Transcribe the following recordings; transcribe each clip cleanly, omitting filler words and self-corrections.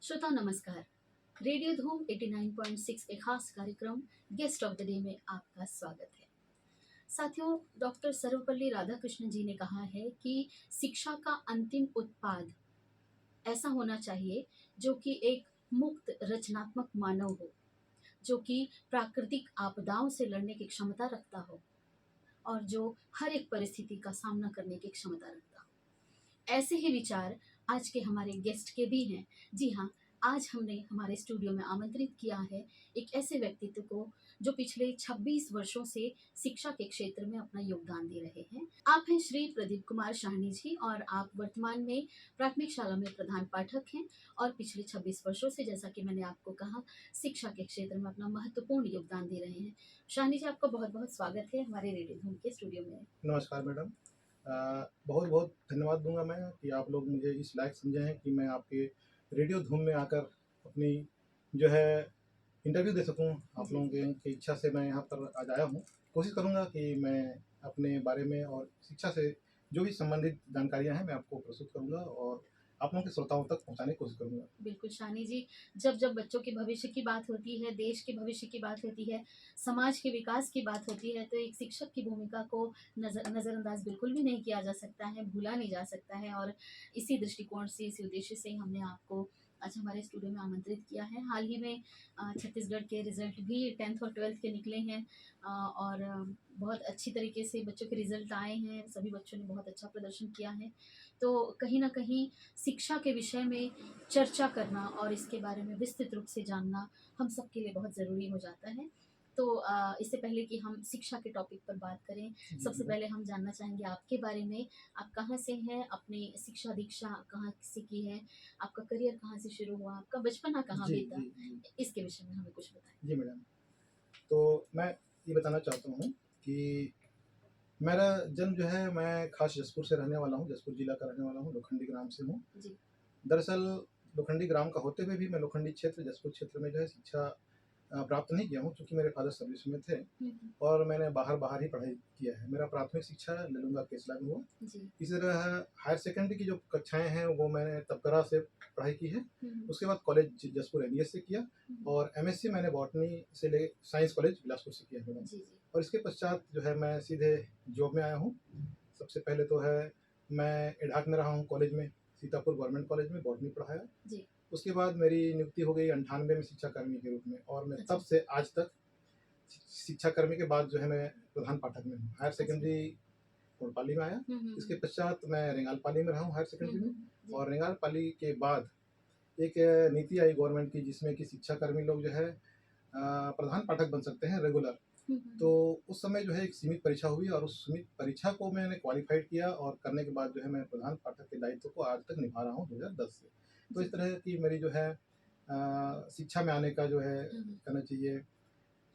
श्रोता नमस्कार। रेडियो धूम 89.6 के खास कार्यक्रम गेस्ट ऑफ द डे में आपका स्वागत है। साथियों, डॉक्टर सर्वपल्ली राधाकृष्णन जी ने कहा है कि शिक्षा का अंतिम उत्पाद ऐसा होना चाहिए जो कि एक मुक्त रचनात्मक मानव हो, जो कि प्राकृतिक आपदाओं से लड़ने की क्षमता रखता हो और जो हर एक परिस्थिति का सामना करने की क्षमता रखता हो। ऐसे ही विचार आज के हमारे गेस्ट के भी हैं। जी हाँ, आज हमने हमारे स्टूडियो में आमंत्रित किया है एक ऐसे व्यक्तित्व को जो पिछले 26 वर्षों से शिक्षा के क्षेत्र में अपना योगदान दे रहे हैं। आप हैं श्री प्रदीप कुमार शाहनी जी और आप वर्तमान में प्राथमिक शाला में प्रधान पाठक हैं और पिछले 26 वर्षों से, जैसा कि मैंने आपको कहा, शिक्षा के क्षेत्र में अपना महत्वपूर्ण योगदान दे रहे हैं। शाहनी जी, आपका बहुत बहुत स्वागत है हमारे रेडियो धूम के स्टूडियो में। नमस्कार मैडम। बहुत बहुत धन्यवाद दूंगा मैं कि आप लोग मुझे इस लायक समझे हैं कि मैं आपके रेडियो धूम में आकर अपनी जो है इंटरव्यू दे सकूं। आप जी लोगों की इच्छा से मैं यहाँ पर आज आया हूँ। कोशिश करूँगा कि मैं अपने बारे में और शिक्षा से जो भी संबंधित जानकारियाँ हैं मैं आपको प्रस्तुत करूँगा और आप लोगों के श्रोताओं तक पहुँचाने की कोशिश करूँगा। बिल्कुल शानी जी, जब जब बच्चों के भविष्य की बात होती है, देश के भविष्य की बात होती है, समाज के विकास की बात होती है, तो एक शिक्षक की भूमिका को नज़रअंदाज बिल्कुल भी नहीं किया जा सकता है, भूला नहीं जा सकता है। और इसी दृष्टिकोण से, इसी उद्देश्य से हमने आपको आज हमारे स्टूडियो में आमंत्रित किया है। हाल ही में छत्तीसगढ़ के रिजल्ट भी 10th और 12th के निकले हैं और बहुत अच्छी तरीके से बच्चों के रिजल्ट आए हैं। सभी बच्चों ने बहुत अच्छा प्रदर्शन किया है। तो कहीं ना कहीं शिक्षा के विषय में चर्चा करना और इसके बारे में विस्तृत रूप से जानना हम सबके लिए बहुत ज़रूरी हो जाता है। तो इससे पहले कि हम शिक्षा के टॉपिक पर बात करें, सबसे पहले हम जानना चाहेंगे आपके बारे में। आप कहाँ से हैं, अपनी शिक्षा दीक्षा कहाँ से की है, आपका करियर कहाँ से शुरू हुआ, आपका बचपना कहाँ जी बीता, जी जी इसके विषय में हमें कुछ बताएं। जी मैडम। तो मैं ये बताना चाहता हूँ कि मेरा जन्म जो है, मैं खास जसपुर से रहने वाला हूँ, जसपुर जिला का रहने वाला हूँ, लोखंडी ग्राम से हूँ। जी। दरअसल लोखंडी ग्राम का होते हुए भी मैं लोखंडी क्षेत्र, जसपुर क्षेत्र में जो है शिक्षा प्राप्त नहीं किया हूँ, क्योंकि मेरे फादर सर्विस में थे और मैंने बाहर ही पढ़ाई किया है। मेरा प्राथमिक शिक्षा ललूंगा केसला में हुआ। जी। इसी तरह हायर सेकेंडरी की जो कक्षाएं हैं वो मैंने तबकरा से पढ़ाई की है। उसके बाद कॉलेज जसपुर एनईएस से किया और एमएससी मैंने बॉटनी से ले साइंस कॉलेज बिलासपुर से किया है। जी जी। और इसके पश्चात जो है मैं सीधे जॉब में आया हूँ। सबसे पहले तो है मैं एडाक में रहा हूँ कॉलेज में, सीतापुर गवर्नमेंट कॉलेज में बॉटनी पढ़ाया। जी। उसके बाद मेरी नियुक्ति हो गई 98 में शिक्षाकर्मी के रूप में और मैं अच्छा। तब से आज तक शिक्षाकर्मी के बाद जो है मैं प्रधान पाठक में हूँ। हायर सेकेंडरी कोटपाली में आया। इसके पश्चात मैं रेंगालपाली में रहा हूँ हायर सेकेंडरी में। और रेंगालपाली के बाद एक नीति आई गवर्नमेंट की, जिसमें कि शिक्षाकर्मी लोग जो है प्रधान पाठक बन सकते हैं रेगुलर। तो उस समय जो है एक सीमित परीक्षा हुई और उस सीमित परीक्षा को मैंने क्वालिफाइड किया और करने के बाद जो है मैं प्रधान पाठक के दायित्व को आज तक निभा रहा हूँ 2010 से। तो इस तरह की मेरी जो है शिक्षा में आने का जो है कहना चाहिए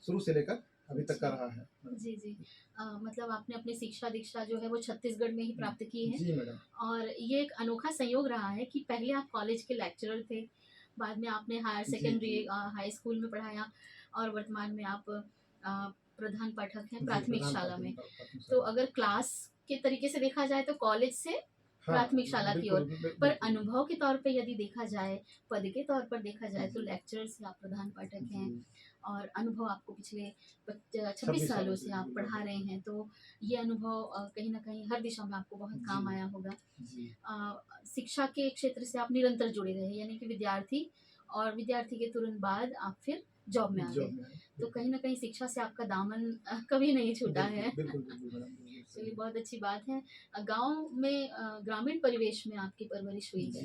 शुरू से लेकर अभी तक का रहा है। जी जी। मतलब आपने अपनी शिक्षा दीक्षा जो है वो छत्तीसगढ़ में ही प्राप्त की है। जी मैडम। और ये एक अनोखा संयोग रहा है कि पहले आप कॉलेज के लेक्चरर थे, बाद में आपने हायर सेकेंडरी हाई स्कूल में पढ़ाया और वर्तमान में आप प्रधान पाठक हैं प्राथमिक शाला में। तो अगर क्लास के तरीके से देखा जाए तो कॉलेज से प्राथमिक शाला की ओर, पर अनुभव के तौर पे यदि देखा जाए, पद के तौर पर देखा जाए तो लेक्चरर से आप प्रधान पाठक हैं और अनुभव आपको पिछले 26 सालों से आप पढ़ा रहे हैं। तो ये अनुभव कहीं ना कहीं हर दिशा में आपको बहुत काम आया होगा। शिक्षा के क्षेत्र से आप निरंतर जुड़े रहे, यानी कि विद्यार्थी और विद्यार्थी के तुरंत बाद आप फिर जॉब में आ गए। तो कहीं ना कहीं शिक्षा से आपका दामन कभी नहीं छूटा है। चलिए, बहुत अच्छी बात है। गांव में ग्रामीण परिवेश में आपकी परवरिश हुई है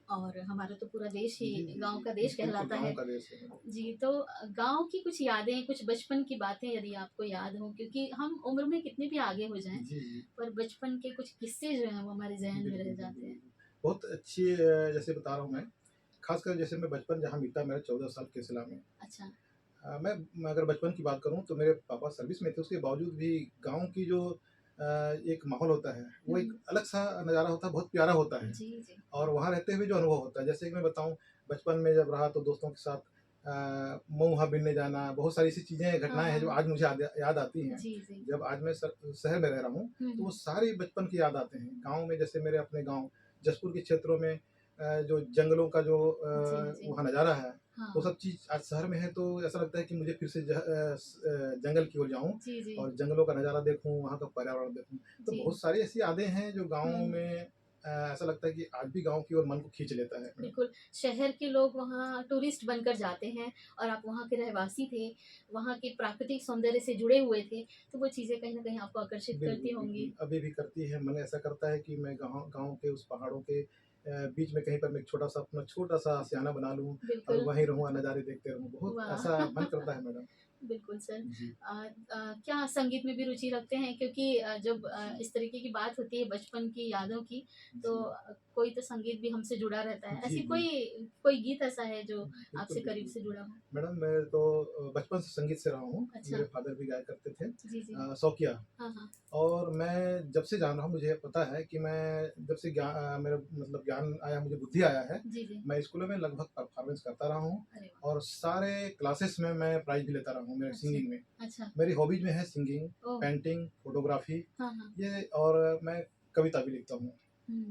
और हमारा तो पूरा देश ही गांव का देश कहलाता है। जी, तो गांव की कुछ यादें, कुछ बचपन की बातें यदि आपको याद हो, क्योंकि हम उम्र में कितने भी आगे हो जाएं पर बचपन के कुछ किस्से जो हैं वो हमारे जहन में रह जाते हैं। बहुत अच्छी जैसे बता रहा हूँ मैं, खासकर जैसे मैं बचपन जहाँ बीता मेरा 14 साल केसला में। अच्छा। मैं अगर बचपन की बात करूँ तो मेरे पापा सर्विस में थे, उसके बावजूद भी गांव की जो एक माहौल होता है वो एक अलग सा नज़ारा होता है, बहुत प्यारा होता है। जी जी। और वहाँ रहते हुए जो अनुभव होता है, जैसे कि मैं बताऊँ, बचपन में जब रहा तो दोस्तों के साथ मऊहा बिनने जाना, बहुत सारी ऐसी चीज़ें घटनाएं हैं जो आज मुझे याद आती हैं। जी जी। जब आज मैं शहर में रह रहा हूँ तो वो सारी बचपन की याद आते हैं। गाँव में जैसे मेरे अपने गाँव जसपुर के क्षेत्रों में जो जंगलों का जो जी। वहाँ नज़ारा है, हाँ। वो सब चीज़ आज शहर में है, तो ऐसा लगता है कि मुझे फिर से जंगल की ओर जाऊँ जी। और जंगलों का नज़ारा देखूँ, वहाँ का पर्यावरण देखूँ। तो जी। बहुत सारी ऐसी यादें हैं जो गाँव हुँ। में ऐसा लगता है कि आज भी गाँव की ओर मन को खींच लेता है। बिल्कुल, शहर के लोग वहाँ टूरिस्ट बनकर जाते हैं और आप वहाँ के रहवासी थे, वहाँ के प्राकृतिक सौंदर्य से जुड़े हुए थे, तो वो चीज़ें कहीं न कहीं आपको आकर्षित करती बिल्कुल, होंगी। बिल्कुल, अभी भी करती है। मन ऐसा करता है कि मैं गाँव गाँव के उस पहाड़ों के बीच में कहीं पर मैं एक छोटा-सा अपना छोटा-सा आशियाना बना लूँ और बिल्कुल। वहीं रहूँ, नज़ारे देखते रहूँ। बहुत वाह! ऐसा मन करता है मैडम। बिल्कुल सर। जी, क्या संगीत में भी रुचि रखते हैं? क्योंकि जब जी, इस तरीके की बात होती है बचपन की यादों की, तो जी। कोई तो संगीत भी हमसे जुड़ा रहता है। जी, ऐसी जी। कोई कोई गीत ऐसा है जो बिल्कुल, आपसे करीब बिल्कुल। से जुड़ा हो? मैडम मैं तो बचपन से संगीत से रहा हूँ। अच्छा। मेरे फ़ादर भी गाया करते थे जी। शौकिया। हाँ, हाँ। और मैं जब से जान रहा हूँ मुझे पता है कि मैं जब से मेरा मतलब ज्ञान आया, मुझे बुद्धि आया है, जी। मैं स्कूलों में लगभग परफ़ॉर्मेंस करता रहा हूँ अरे वाह! और सारे क्लासेस में मैं प्राइज़ भी लेता रहा हूँ मेरे अच्छा, सिंगिंग में। अच्छा। मेरी हॉबीज़ में है सिंगिंग, ओह! पेंटिंग, फ़ोटोग्राफ़ी हाँ। ये, और मैं कविता भी लिखता हूँ।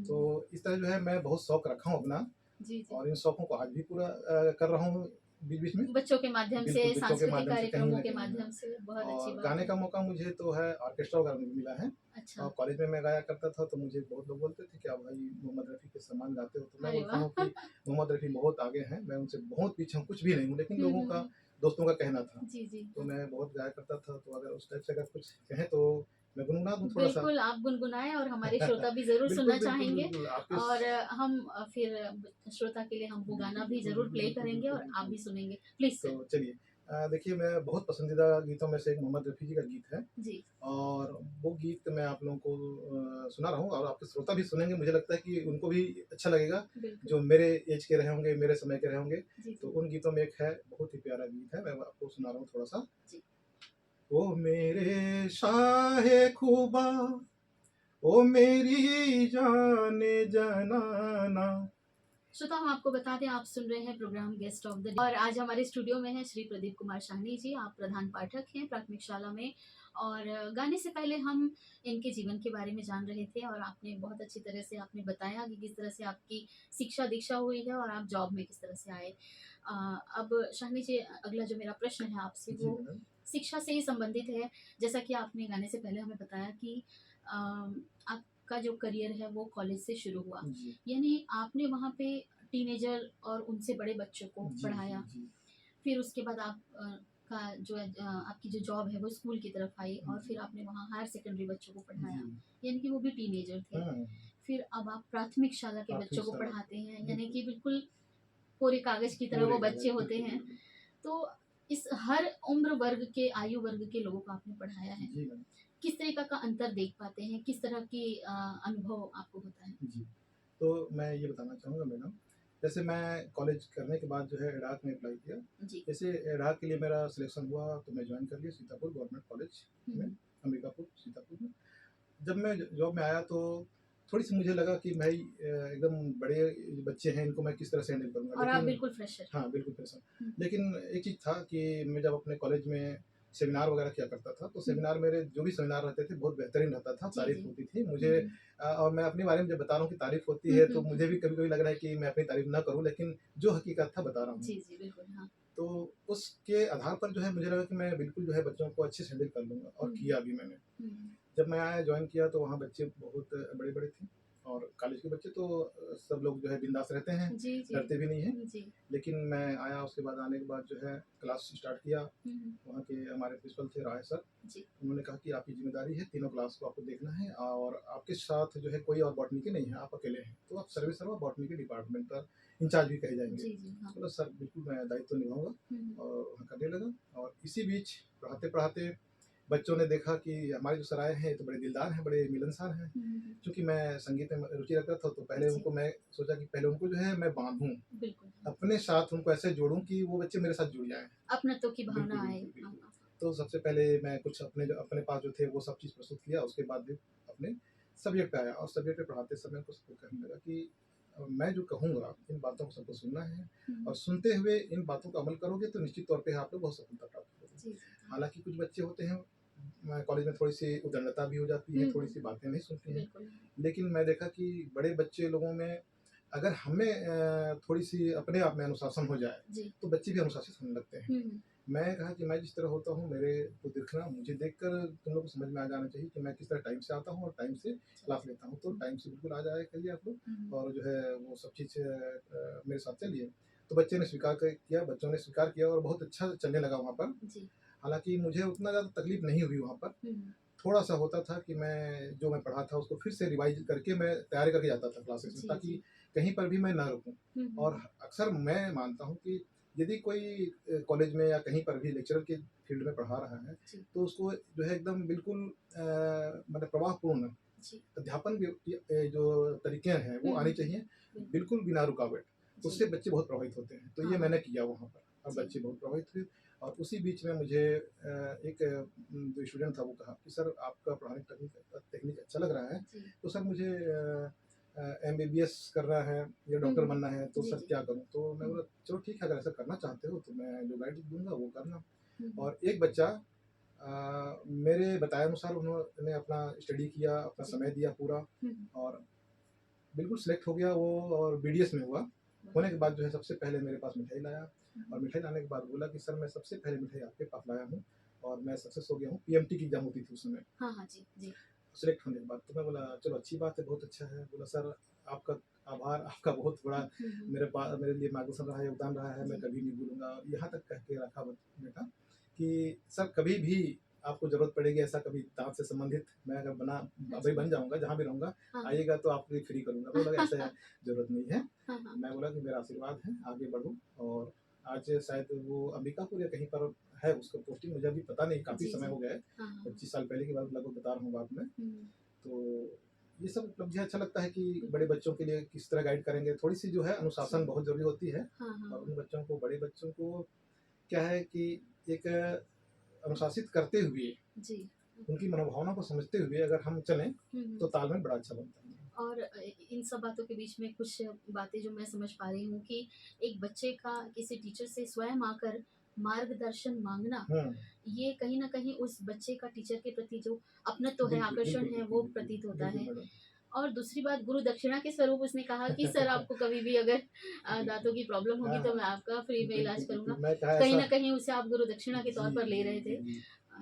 तो हुँ। इस तरह जो है मैं बहुत शौक रखा हूँ अपना जी। और इन शौकों को आज भी पूरा कर रहा हूँ बीच-बीच में। बच्चों के माध्यम से, बिल्कुल, बच्चों के सांस्कृतिक माध्यम से कहीं कार्यक्रमों न के कहीं है। माध्यम से, बहुत अच्छी और बात गाने है। का मौका मुझे तो है ऑर्केस्ट्रा वगैरह में भी मिला है। अच्छा, और कॉलेज में मैं गाया करता था तो मुझे बहुत लोग बोलते थे, "क्या भाई मोहम्मद रफ़ी के समान गाते हो?" तो मैं अरे बोलता वाह! हूँ कि मोहम्मद रफ़ी बहुत आगे हैं, मैं उनसे बहुत पीछे हूँ, कुछ भी नहीं हूँ, लेकिन लोगों का, हुँ। दोस्तों का कहना था। जी, तो हाँ। मैं बहुत गाया करता था, तो अगर उस टाइप से अगर कुछ कहें तो मैं गुनगुना दूँ थोड़ा-सा। बिल्कुल, आप गुनगुनाएँ और हमारे श्रोता भी ज़रूर सुनना बिल्कुल, बिल्कुल, चाहेंगे बिल्कुल, आपके और हम फिर श्रोता के लिए हम वो बिल्कुल, गाना भी बिल्कुल, ज़रूर बिल्कुल, प्ले बिल्कुल, करेंगे बिल्कुल, और आप बिल्कुल। भी सुनेंगे। प्लीज़ तो सर। चलिए देखिए मैं बहुत पसंदीदा गीतों में से एक मोहम्मद रफ़ी जी का गीत है जी, और वो गीत मैं आप लोगों को सुना रहा हूँ और आपके श्रोता भी सुनेंगे, मुझे लगता है कि उनको भी अच्छा लगेगा, बिल्कुल। जो मेरे ऐज के रहे होंगे, मेरे समय के रहे होंगे। तो जी। उन गीतों में एक है, बहुत ही प्यारा गीत है, मैं आपको सुना रहा हूँ थोड़ा-सा। जी। ओ मेरे शाहे खूबा, ओ मेरी जाने जनाना। श्रोता हम आपको बता दें आप सुन रहे हैं program guest of the day और आज हमारे स्टूडियो में हैं श्री प्रदीप कुमार शाहनी जी। आप प्रधान पाठक हैं प्राथमिक शाला में और गाने से पहले हम इनके जीवन के बारे में जान रहे थे और आपने बहुत अच्छी तरह से आपने बताया कि किस तरह से आपकी शिक्षा दीक्षा हुई है और आप जॉब में किस तरह से आए। अब शाहनी जी अगला जो मेरा प्रश्न है आपसे जी वो मैडम। शिक्षा से ही संबंधित है। जैसा कि आपने गाने से पहले हमें बताया कि आपका जो करियर है वो कॉलेज से शुरू हुआ, जी। यानी आपने वहाँ पे टीनेजर और उनसे बड़े बच्चों को जी, जी, पढ़ाया। जी। फिर उसके बाद आप का जो है आपकी जो जॉब है वो स्कूल की तरफ आई और जी, फिर आपने वहाँ हायर सेकेंडरी बच्चों को जी। पढ़ाया, यानी कि वो भी टीनेजर थे। हाँ, फिर अब आप प्राथमिक शाला के प्राथमिक बच्चों को शाला पढ़ाते हैं, यानी बिल्कुल, कि बिल्कुल कोरे कागज की तरह पूरे वो बच्चे कागज़ होते बिल्कुल, हैं। बिल्कुल। तो इस हर उम्र वर्ग के आयु वर्ग के लोगों को आपने पढ़ाया है। जी मैडम। किस तरीका का अंतर देख पाते हैं? किस तरह की अनुभव आपको होता है? जी। तो मैं ये बताना चाहूँगा मैडम, जैसे मैं कॉलेज करने के बाद जो है एडाक में अप्लाई किया। जी। जैसे एडाक के लिए मेरा सिलेक्शन हुआ तो मैं जॉइन कर लिया सीतापुर गवर्नमेंट कॉलेज में, हुँ। अंबिकापुर, सीतापुर में। जब मैं जॉब में आया तो थोड़ी-सी मुझे लगा कि भाई एकदम बड़े बच्चे हैं, इनको मैं किस तरह से हैंडल करूँगा। और आप लेकिन बिल्कुल फ्रेशर। हाँ, बिल्कुल प्रेशर। हुँ, लेकिन एक चीज़ था कि मैं जब अपने कॉलेज में सेमिनार वगैरह किया करता था, तो हुँ। सेमिनार मेरे जो भी सेमिनार रहते थे, बहुत बेहतरीन रहता था, तारीफ़ जी। होती थी। हुँ, मुझे हुँ। और मैं अपने बारे में जब बता रहा हूँ कि तारीफ़ होती हुँ, है, हुँ, तो हुँ, मुझे भी हुँ। कभी-कभी लग रहा है कि मैं अपनी तारीफ़ ना करूँ, लेकिन जो हकीकत था बता रहा हूँ। जी, बिल्कुल, हाँ। तो उसके आधार पर जो है मुझे लगा कि मैं बिल्कुल जो है बच्चों को अच्छे से हैंडल कर लूँगा और हुँ, किया भी मैंने। हुँ। जब मैं आया जॉइन किया तो वहाँ बच्चे बहुत बड़े-बड़े थे और कॉलेज के बच्चे तो सब लोग जो है बिंदास रहते हैं, जी। डरते भी नहीं हैं। जी। लेकिन मैं आया उसके बाद आने के बाद जो है क्लास स्टार्ट किया। हुँ। वहाँ के हमारे प्रिंसिपल थे राय सर। जी। उन्होंने कहा कि आपकी ज़िम्मेदारी है, तीनों क्लास को आपको देखना है और आपके साथ जो है कोई और बॉटनी के नहीं है, आप अकेले हैं। तो आप सर्विस सर्वा बॉटनी के डिपार्टमेंट का इंचार्ज भी कहे जाएँगे। हाँ। बोला सर बिल्कुल मैं दायित्व निभाऊँगा हुँ। और वहाँ करने लगा। और इसी बीच पढ़ाते-पढ़ाते बच्चों ने देखा कि हमारे जो सर आए हैं, ये तो बड़े दिलदार हैं, बड़े मिलनसार हैं। हुँ। चूँकि मैं संगीत में रुचि रखता था, तो पहले जी, उनको मैं सोचा कि पहले उनको जो है मैं बाँधूँ, बिल्कुल। अपने साथ उनको ऐसे जोड़ूँ कि वो बच्चे मेरे साथ जुड़ जाएँ। अपनत्व की बिल्कुल, भावना आए। बिल्कुल, हाँ, बिल्कुल। हाँ। तो सबसे पहले मैं कुछ अपने पास जो थे वो सब चीज़ प्रस्तुत किया, उसके बाद भी अपने सब्जेक्ट पे आया और सब्जेक्ट पे पढ़ाते समय उनको सबको कहने लगा कि मैं जो कहूँगा इन बातों को सबको सुनना है और हुँ। सुनते हुए इन बातों का अमल करोगे तो निश्चित तौर पे आप लोग बहुत सफलता प्राप्त करोगे। जी, हाँ। हालाँकि कुछ बच्चे होते हैं कॉलेज में थोड़ी-सी उद्दंडता भी हो जाती है, थोड़ी-सी बातें नहीं सुनते हैं। बिल्कुल। लेकिन मैं देखा कि बड़े बच्चे लोगों में अगर हमें थोड़ी सी अपने आप में अनुशासन हो जाए जी। तो बच्चे भी अनुशासित होने लगते हैं। मैं कहा कि मैं जिस तरह होता हूँ मेरे को देखना, मुझे देखकर तुम लोग को समझ में आ जाना चाहिए कि मैं किस तरह टाइम से आता हूँ और टाइम से क्लास लेता हूँ। तो टाइम से बिल्कुल आ जाया करिए आप लोग, और जो है वो सब चीज़ मेरे साथ चलिए। तो बच्चे ने किया, बच्चों ने स्वीकार किया और बहुत अच्छा चलने लगा वहाँ पर। जी। हालाँकि मुझे उतना ज़्यादा तकलीफ नहीं हुई वहाँ पर। थोड़ा-सा होता था कि जो मैं पढ़ा था उसको फिर से रिवाइज़ करके मैं तैयारी करके जाता था क्लासेस में, जी, ताकि जी। कहीं पर भी मैं ना रुकूँ। और अक्सर मैं मानता हूँ कि यदि कोई कॉलेज में या कहीं पर भी लेक्चरर के फील्ड में पढ़ा रहा है, जी। तो उसको जो है एकदम बिल्कुल मतलब प्रवाहपूर्ण जी। अध्यापन जो तरीके हैं वो आनी चाहिए, बिल्कुल बिना रुकावट। उससे बच्चे बहुत प्रभावित होते हैं। तो ये हाँ, मैंने किया वहाँ पर, और जी। बच्चे बहुत प्रभावित हुए। और उसी बीच में मुझे एक जो स्टूडेंट था वो कहा कि सर आपका पढ़ाने का टेक्निक अच्छा लग रहा है, जी। तो सर मुझे एमबीबीएस करना है या डॉक्टर बनना है, तो जी, सर जी। क्या करूँ? तो मैं बोला चलो ठीक है, अगर ऐसा करना चाहते हो तो मैं जो गाइड दूँगा वो करना। हुँ। और एक बच्चा मेरे बताए अनुसार उन्होंने अपना स्टडी किया, अपना जी। समय दिया पूरा, हुँ। और बिल्कुल सेलेक्ट हो गया वो, और बीडीएस में हुआ। होने के बाद जो है सबसे पहले मेरे पास मिठाई लाया, और मिठाई लाने के बाद बोला कि सर मैं सबसे पहले मिठाई आपके पास लाया हूँ और मैं सक्सेस हो गया हूँ। पीएमटी की एग्ज़ाम होती थी उस समय। हाँ, हाँ। जी, जी। सेलेक्ट होने के बाद तो मैं बोला चलो अच्छी बात है, बहुत अच्छा है। बोला सर आपका आभार, आपका बहुत बड़ा मेरे लिए मार्गदर्शन रहा है, योगदान रहा है, मैं जी। कभी नहीं भूलूँगा। और यहाँ तक कह के रखा बेटा कि सर कभी भी आपको ज़रूरत पड़ेगी, ऐसा कभी दाँत से संबंधित मैं अगर अभी अच्छा। बन जाऊँगा, जहाँ भी रहूँगा, हाँ। आइएगा तो आपके लिए फ्री करूँगा। तो बोला ऐसा ज़रूरत नहीं है। हाँ, हाँ। मैं बोला कि मेरा आशीर्वाद है, आगे बढ़ो। और आज शायद वो अंबिकापुर या कहीं पर है उसका पोस्टिंग, मुझे अभी पता नहीं, काफ़ी जी, समय जी। हो गया है। हाँ, हाँ। 25 साल पहले की बात लगभग बता रहा हूँ बात मैं। हुँ। तो ये सब उपलब्धियाँ अच्छा लगता है कि बड़े बच्चों के लिए किस तरह गाइड करेंगे। थोड़ी-सी जो है अनुशासन जी। बहुत ज़रूरी होती है। हाँ, और हाँ। उन बच्चों को, बड़े बच्चों को क्या है कि एक अनुशासित करते हुए, जी। उनकी मनोभावना को समझते हुए अगर हम चलें, हुँ। तो तालमेल बड़ा अच्छा बनता है। और इन सब बातों के बीच में कुछ बातें जो मैं समझ पा रही हूँ कि एक बच्चे का किसी टीचर से स्वयं आकर मार्गदर्शन माँगना, हुँ। ये कहीं न कहीं उस बच्चे का टीचर के प्रति जो अपनत्व है, बिल्कुल, आकर्षण बिल्कुल, है, बिल्कुल, वो बिल्कुल। प्रतीत होता बिल्कुल है। मैडम। और दूसरी बात, गुरु दक्षिणा के स्वरूप उसने कहा कि सर आपको कभी भी अगर दाँतों की प्रॉब्लम हाँ, होगी तो हाँ। मैं आपका फ्री में इलाज बिल्कुल, बिल्कुल। करूँगा। मैं कहा कहीं ऐसा। न कहीं उसे आप गुरु दक्षिणा के तौर जी, पर ले जी, रहे जी, थे। जी।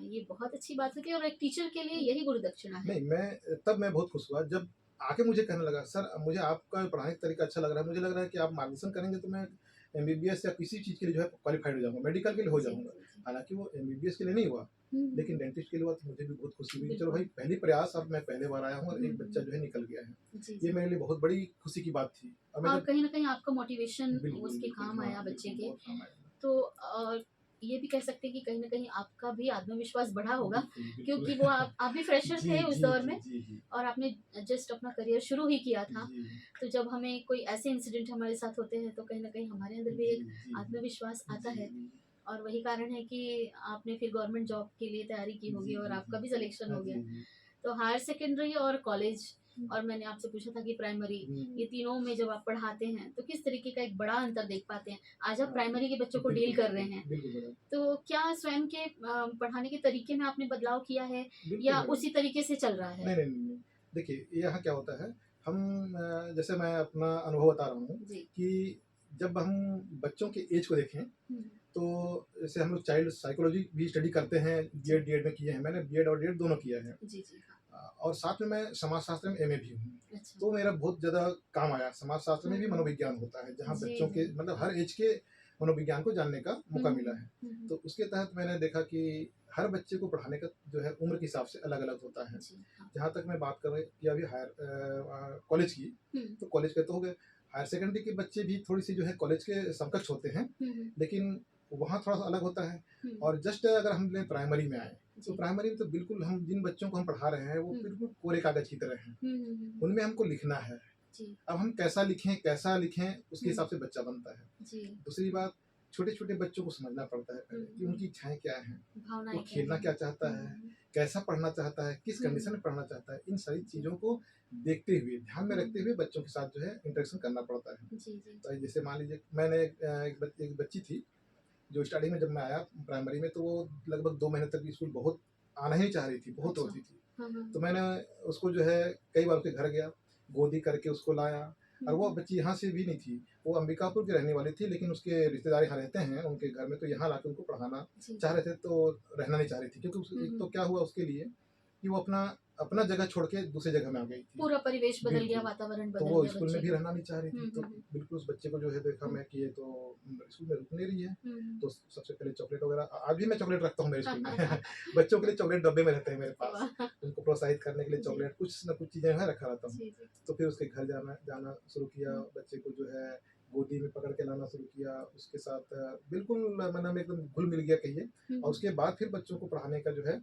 ये बहुत अच्छी बात होती है और एक टीचर के लिए यही गुरु दक्षिणा है। नहीं, मैं बहुत खुश हुआ जब आके मुझे कहने लगा, सर मुझे आपका पढ़ाने का तरीका अच्छा लग रहा है, मुझे लग रहा है कि आप मार्गदर्शन करेंगे तो मैं एमबीबीएस या किसी चीज़ के लिए जो है क्वालिफाइड हो जाऊँगा, मेडिकल के लिए हो जी, जाऊँगा। जी, जी। हालाँकि वो एमबीबीएस के लिए नहीं हुआ, लेकिन हुँ। डेंटिस्ट के लिए हुआ, तो मुझे भी बहुत खुशी हुई कि चलो बिल्कुल। भाई पहली प्रयास, अब मैं पहले बार आया हूँ और एक बच्चा हुँ। जो है निकल गया है। जी, ये जी। मेरे लिए बहुत बड़ी खुशी की बात थी। और मैं और जब कहीं न कहीं आपका मोटिवेशन बिल्कुल, उसके बिल्कुल, काम हाँ, आया बच्चे बिल्कुल के। बहुत काम आया। तो ये भी कह सकते हैं कि कहीं न कहीं आपका भी आत्मविश्वास बढ़ा होगा, बिल्कुल, बिल्कुल। क्योंकि वो आप भी फ्रेशर जी, थे उस जी, दौर जी, में जी, जी। और आपने जस्ट अपना करियर शुरू ही किया था। जी, तो जब हमें कोई ऐसे इंसिडेंट हमारे साथ होते हैं, तो कहीं न कहीं हमारे अंदर भी जी, एक जी, जी। आत्मविश्वास आता जी, है जी। और वही कारण है कि आपने फिर गवर्नमेंट जॉब के लिए तैयारी की जी, होगी और जी, आपका जी। भी सिलेक्शन हाँ हो गया। जी, जी। तो हायर सेकेंडरी और कॉलेज, हुँ, और मैंने आपसे पूछा था कि प्राइमरी, हुँ। ये तीनों में जब आप पढ़ाते हैं तो किस तरीके का एक बड़ा अंतर देख पाते हैं? आज आप हाँ, प्राइमरी के बच्चों को बिल्कुल, डील कर रहे बिल्कुल। हैं, बिल्कुल मैडम। तो क्या स्वयं के पढ़ाने के तरीके में आपने बदलाव किया है बिल्कुल या मैडम। उसी तरीके से चल रहा है? नहीं, नहीं, नहीं, नहीं। देखिए, यहाँ क्या होता है, हम जैसे मैं अपना अनुभव बता रहा हूँ जी। कि जब हम बच्चों के ऐज को देखें, हुँ। तो जैसे हम लोग चाइल्ड साइकोलॉजी भी स्टडी करते हैं, जी। बीएड, डीएड में किए हैं। मैंने बीएड और डीएड दोनों किया है। जी, जी, हाँ। और साथ में मैं समाजशास्त्र में एमए भी हूँ। अच्छा। तो मेरा बहुत ज़्यादा काम आया। समाजशास्त्र में भी हुँ। मनोविज्ञान होता है, जहाँ जी, बच्चों के जी। मतलब हर ऐज के मनोविज्ञान को जानने का हुँ, मौका हुँ, मिला हुँ। है। हुँ, हुँ। तो उसके तहत मैंने देखा कि हर बच्चे को पढ़ाने का जो है उम्र के हिसाब से अलग-अलग होता है। जी, हाँ। जहाँ तक मैं बात कर रही कि अभी कॉलेज की, हुँ। तो कॉलेज के तो हो गए। हायर सेकेंडरी के बच्चे भी थोड़ी-सी जो है कॉलेज के समकक्ष होते हैं, हुँ, हुँ। लेकिन वहाँ थोड़ा-सा अलग होता है। हुँ। और जस्ट अगर हम लें प्राइमरी में आएँ, तो जी। प्राइमरी में तो बिल्कुल हम जिन बच्चों को हम पढ़ा रहे हैं, वो हुँ। बिल्कुल कोरे कागज़ की तरह हैं। हुँ, हुँ, हुँ, हुँ। उनमें हमको लिखना है। जी। अब हम कैसा लिखें, उसके हुँ। हिसाब से बच्चा बनता है। जी। दूसरी बात, छोटे-छोटे बच्चों को समझना पड़ता है हुँ, पहले कि हुँ। उनकी इच्छाएँ क्या हैं, वो भावनाएँ क्या खेलना हैं? क्या चाहता हुँ, है, हुँ। कैसा पढ़ना चाहता है, किस हुँ, कंडीशन हुँ। में पढ़ना चाहता है। इन सारी जी। चीज़ों को देखते हुए, ध्यान में हुँ, रखते हुँ। हुए बच्चों के साथ जो है इंटरेक्शन करना पड़ता है। जी, जी। तो जैसे मान लीजिए मैंने एक बच्ची थी, जो स्टार्टिंग में जब मैं आया प्राइमरी में, तो वो लगभग 2 महीने तक स्कूल बहुत आना ही नहीं चाह रही थी, बहुत अच्छा। रोती थी। हाँ, हाँ, तो हाँ। मैंने उसको जो है कई बार उसके घर गया, गोदी करके उसको लाया, और वो बच्ची यहाँ से भी नहीं थी, वो अंबिकापुर की रहने वाली थी, लेकिन उसके रिश्तेदार यहाँ रहते हैं उनके घर में, तो यहाँ लाके उनको पढ़ाना जी चाह रहे थे, तो रहना नहीं चाह रही थी, क्योंकि एक तो क्या हुआ उसके लिए कि वो अपना अपना जगह छोड़ के दूसरी जगह में आ गई थी। पूरा परिवेश बदल गया, बिल्कुल। वातावरण तो बदल वो गया स्कूल बच्चे में भी का। रहना नहीं चाह रही थी, तो बिल्कुल उस बच्चे को जो है देखा मैं कि ये तो स्कूल में रुक नहीं रही है, तो सबसे पहले चॉकलेट वगैरह, आज भी मैं चॉकलेट रखता हूँ मेरे स्कूल में बच्चों के लिए चॉकलेट डब्बे में रहते हैं मेरे पास, वाह! उनको प्रोत्साहित करने के लिए जी। चॉकलेट कुछ ना कुछ चीज़ें मैं रखा रहता हूँ। जी, जी। तो फिर उसके घर जाना जाना शुरू किया, बच्चे को जो है गोदी में पकड़ के लाना शुरू किया, उसके साथ बिल्कुल मन में एकदम घुल मिल गया कहिए। और उसके बाद फिर बच्चों को पढ़ाने का जो है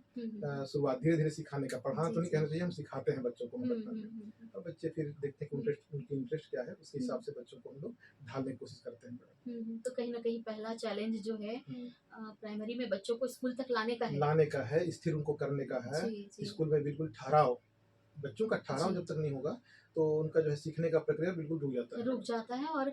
शुरुआत धीरे धीरे सिखाने का, पढ़ाना जी, तो नहीं जी। कहना चाहिए, हम सिखाते हैं बच्चों को हम बचपन में, और बच्चे फिर देखते हैं कि उनकी इंटरेस्ट क्या है, उसके हिसाब से बच्चों को हम लोग ढालने की कोशिश करते हैं मैडम। तो कहीं ना कहीं पहला चैलेंज जो है प्राइमरी में बच्चों को स्कूल तक लाने का है। लाने का है, स्थिर उनको करने का है, जी, जी। स्कूल में बिल्कुल ठहराव, बच्चों का ठहराव जी। जब तक नहीं होगा तो उनका जो है सीखने का प्रक्रिया बिल्कुल रुक जाता है। रुक जाता है और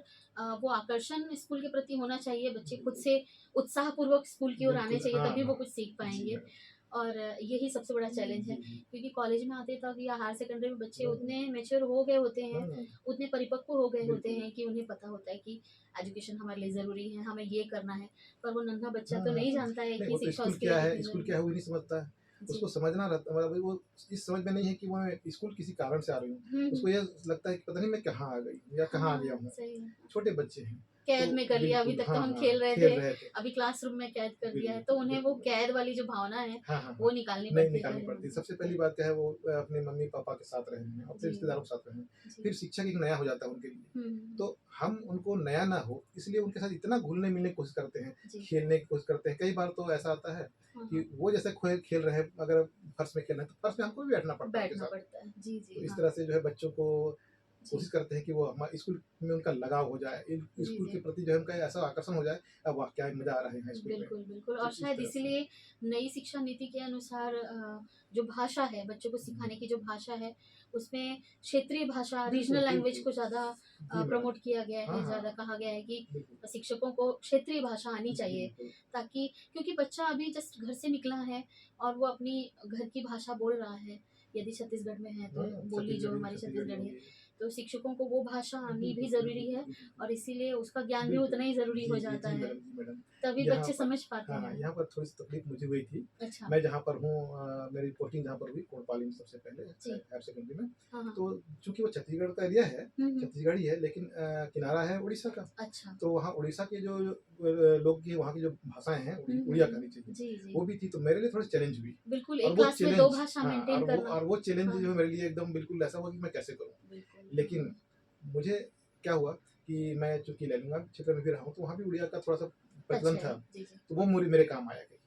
वो आकर्षण स्कूल के प्रति होना चाहिए, बच्चे खुद से उत्साहपूर्वक स्कूल की ओर आने बिल्कुल, चाहिए, हाँ, तभी वो हाँ। कुछ सीख जी पाएंगे। मैडम। और यही सबसे बड़ा चैलेंज है, जी, जी। क्योंकि कॉलेज में आते तक या हायर सेकेंडरी में बच्चे उतने मैच्योर हो गए होते हैं, हाँ, उतने परिपक्व हो गए होते बिल्कुल। हैं कि उन्हें पता होता है कि एजुकेशन हमारे लिए ज़रूरी है, हमें ये करना है। पर वो नन्हा बच्चा हाँ, तो हाँ, नहीं हाँ। जानता है नहीं, कि वो तो शिक्षा उसके लिए कितनी स्कूल ज़रूरी क्या है है। वो ही नहीं समझता है। जी। उसको समझना रहता, मतलब वो इस समझ में नहीं है कि वो मैं स्कूल किसी कारण से आ रही हूँ। उसको हुँ। ये लगता है कि पता नहीं मैं कहाँ आ गई या कहाँ आ गया हाँ, हूँ। सही है। छोटे बच्चे हैं। कैद तो में कर लिया, अभी बिल्कुल, तक तो हाँ, हम हाँ, खेल रहे थे, खेल रहे थे। अभी क्लासरूम में कैद कर दिया है, तो बिल्कुल, उन्हें वो बिल्कुल। कैद वाली जो भावना है, हाँ, हाँ, वो हाँ। निकालनी नहीं पड़ती है निकालनी पहले पड़ती। मन से। सबसे पहली बात क्या है, वो अपने मम्मी-पापा के साथ रहे हैं, अपने जी, रिश्तेदारों के साथ रहे हैं। जी। फिर शिक्षक एक नया हो जाता है उनके लिए। हुँ, तो हम उनको नया ना हो, इसलिए उनके साथ इतना घुलने-मिलने की कोशिश करते हैं, जी। खेलने की कोशिश करते हैं। कई बार तो ऐसा आता है हाँ, कि हाँ, वो जैसे खेल रहे हैं, अगर फर्श में खेल रहे हैं, तो फर्श में हमको भी बैठना पड़ता है उनके बैठना साथ। पड़ता है। जी, तो जी, इस हाँ। तरह से जो है बच्चों को जी, कोशिश करते हैं कि वो स्कूल में उनका लगाव हो जाए, जी, स्कूल के जी। प्रति जो है उनका ऐसा आकर्षण हो जाए, अब वाह क्या मजा आ रहा है यहाँ स्कूल में। बिल्कुल, बिल्कुल, तो और इस शायद तरह से। इसीलिए नई शिक्षा नीति के अनुसार जो भाषा है, बच्चों को सिखाने की जो भाषा है, उसमें क्षेत्रीय भाषा, बिल्कुल, रीजनल लैंग्वेज बिल्कुल। को ज़्यादा जी मैडम। प्रमोट किया गया हाँ, है, हाँ, ज़्यादा कहा गया है कि बिल्कुल। शिक्षकों को क्षेत्रीय भाषा आनी चाहिए, बिल्कुल। ताकि क्योंकि बच्चा अभी जस्ट घर से निकला है और वो अपनी घर की भाषा बोल रहा है, यदि छत्तीसगढ़ में है तो हाँ, बोली जो हमारी छत्तीसगढ़ी छत्तीसगढ़ी है, होगी। तो शिक्षकों को वो भाषा आनी भी बिल्कुल, ज़रूरी बिल्कुल, है, बिल्कुल। और इसीलिए उसका ज्ञान भी बिल्कुल। उतना ही ज़रूरी जी, हो जी, जाता जी है, मैडम, जी मैडम। तभी यहाँ बच्चे पर समझ पाते हाँ, हाँ, हैं। यहाँ पर थोड़ी-सी तकलीफ मुझे हुई थी। अच्छा। मैं जहाँ पर हूँ, मेरी पोस्टिंग जहाँ पर हुई कोतवाली में सबसे पहले जी। हायर सेकेंडरी में। हाँ, हाँ। तो चूँकि वो छत्तीसगढ़ का एरिया है, हुँ। छत्तीसगढ़ी है, लेकिन किनारा है उड़ीसा का। अच्छा। तो वहाँ उड़ीसा के जो लोग की वहाँ की जो भाषाएँ हैं, उड़िया कहनी चाहिए, जी, जी। वो भी थी, तो मेरे लिए थोड़ी चैलेंज हुई। बिल्कुल, और एक वो क्लास में 2 चैलेंज, भाषा हाँ, मेंटेन करना। वो चैलेंज हाँ, जो है मेरे लिए एकदम बिल्कुल ऐसा हुआ कि मैं कैसे करूँ? बिल्कुल। लेकिन मुझे क्या हुआ कि मैं चूँकि लैलूंगा क्षेत्र में भी रहा हूँ, तो वहाँ भी उड़िया का थोड़ा-सा टच प्रचलन है। था, जी, जी। तो वो मेरे काम आया कहीं।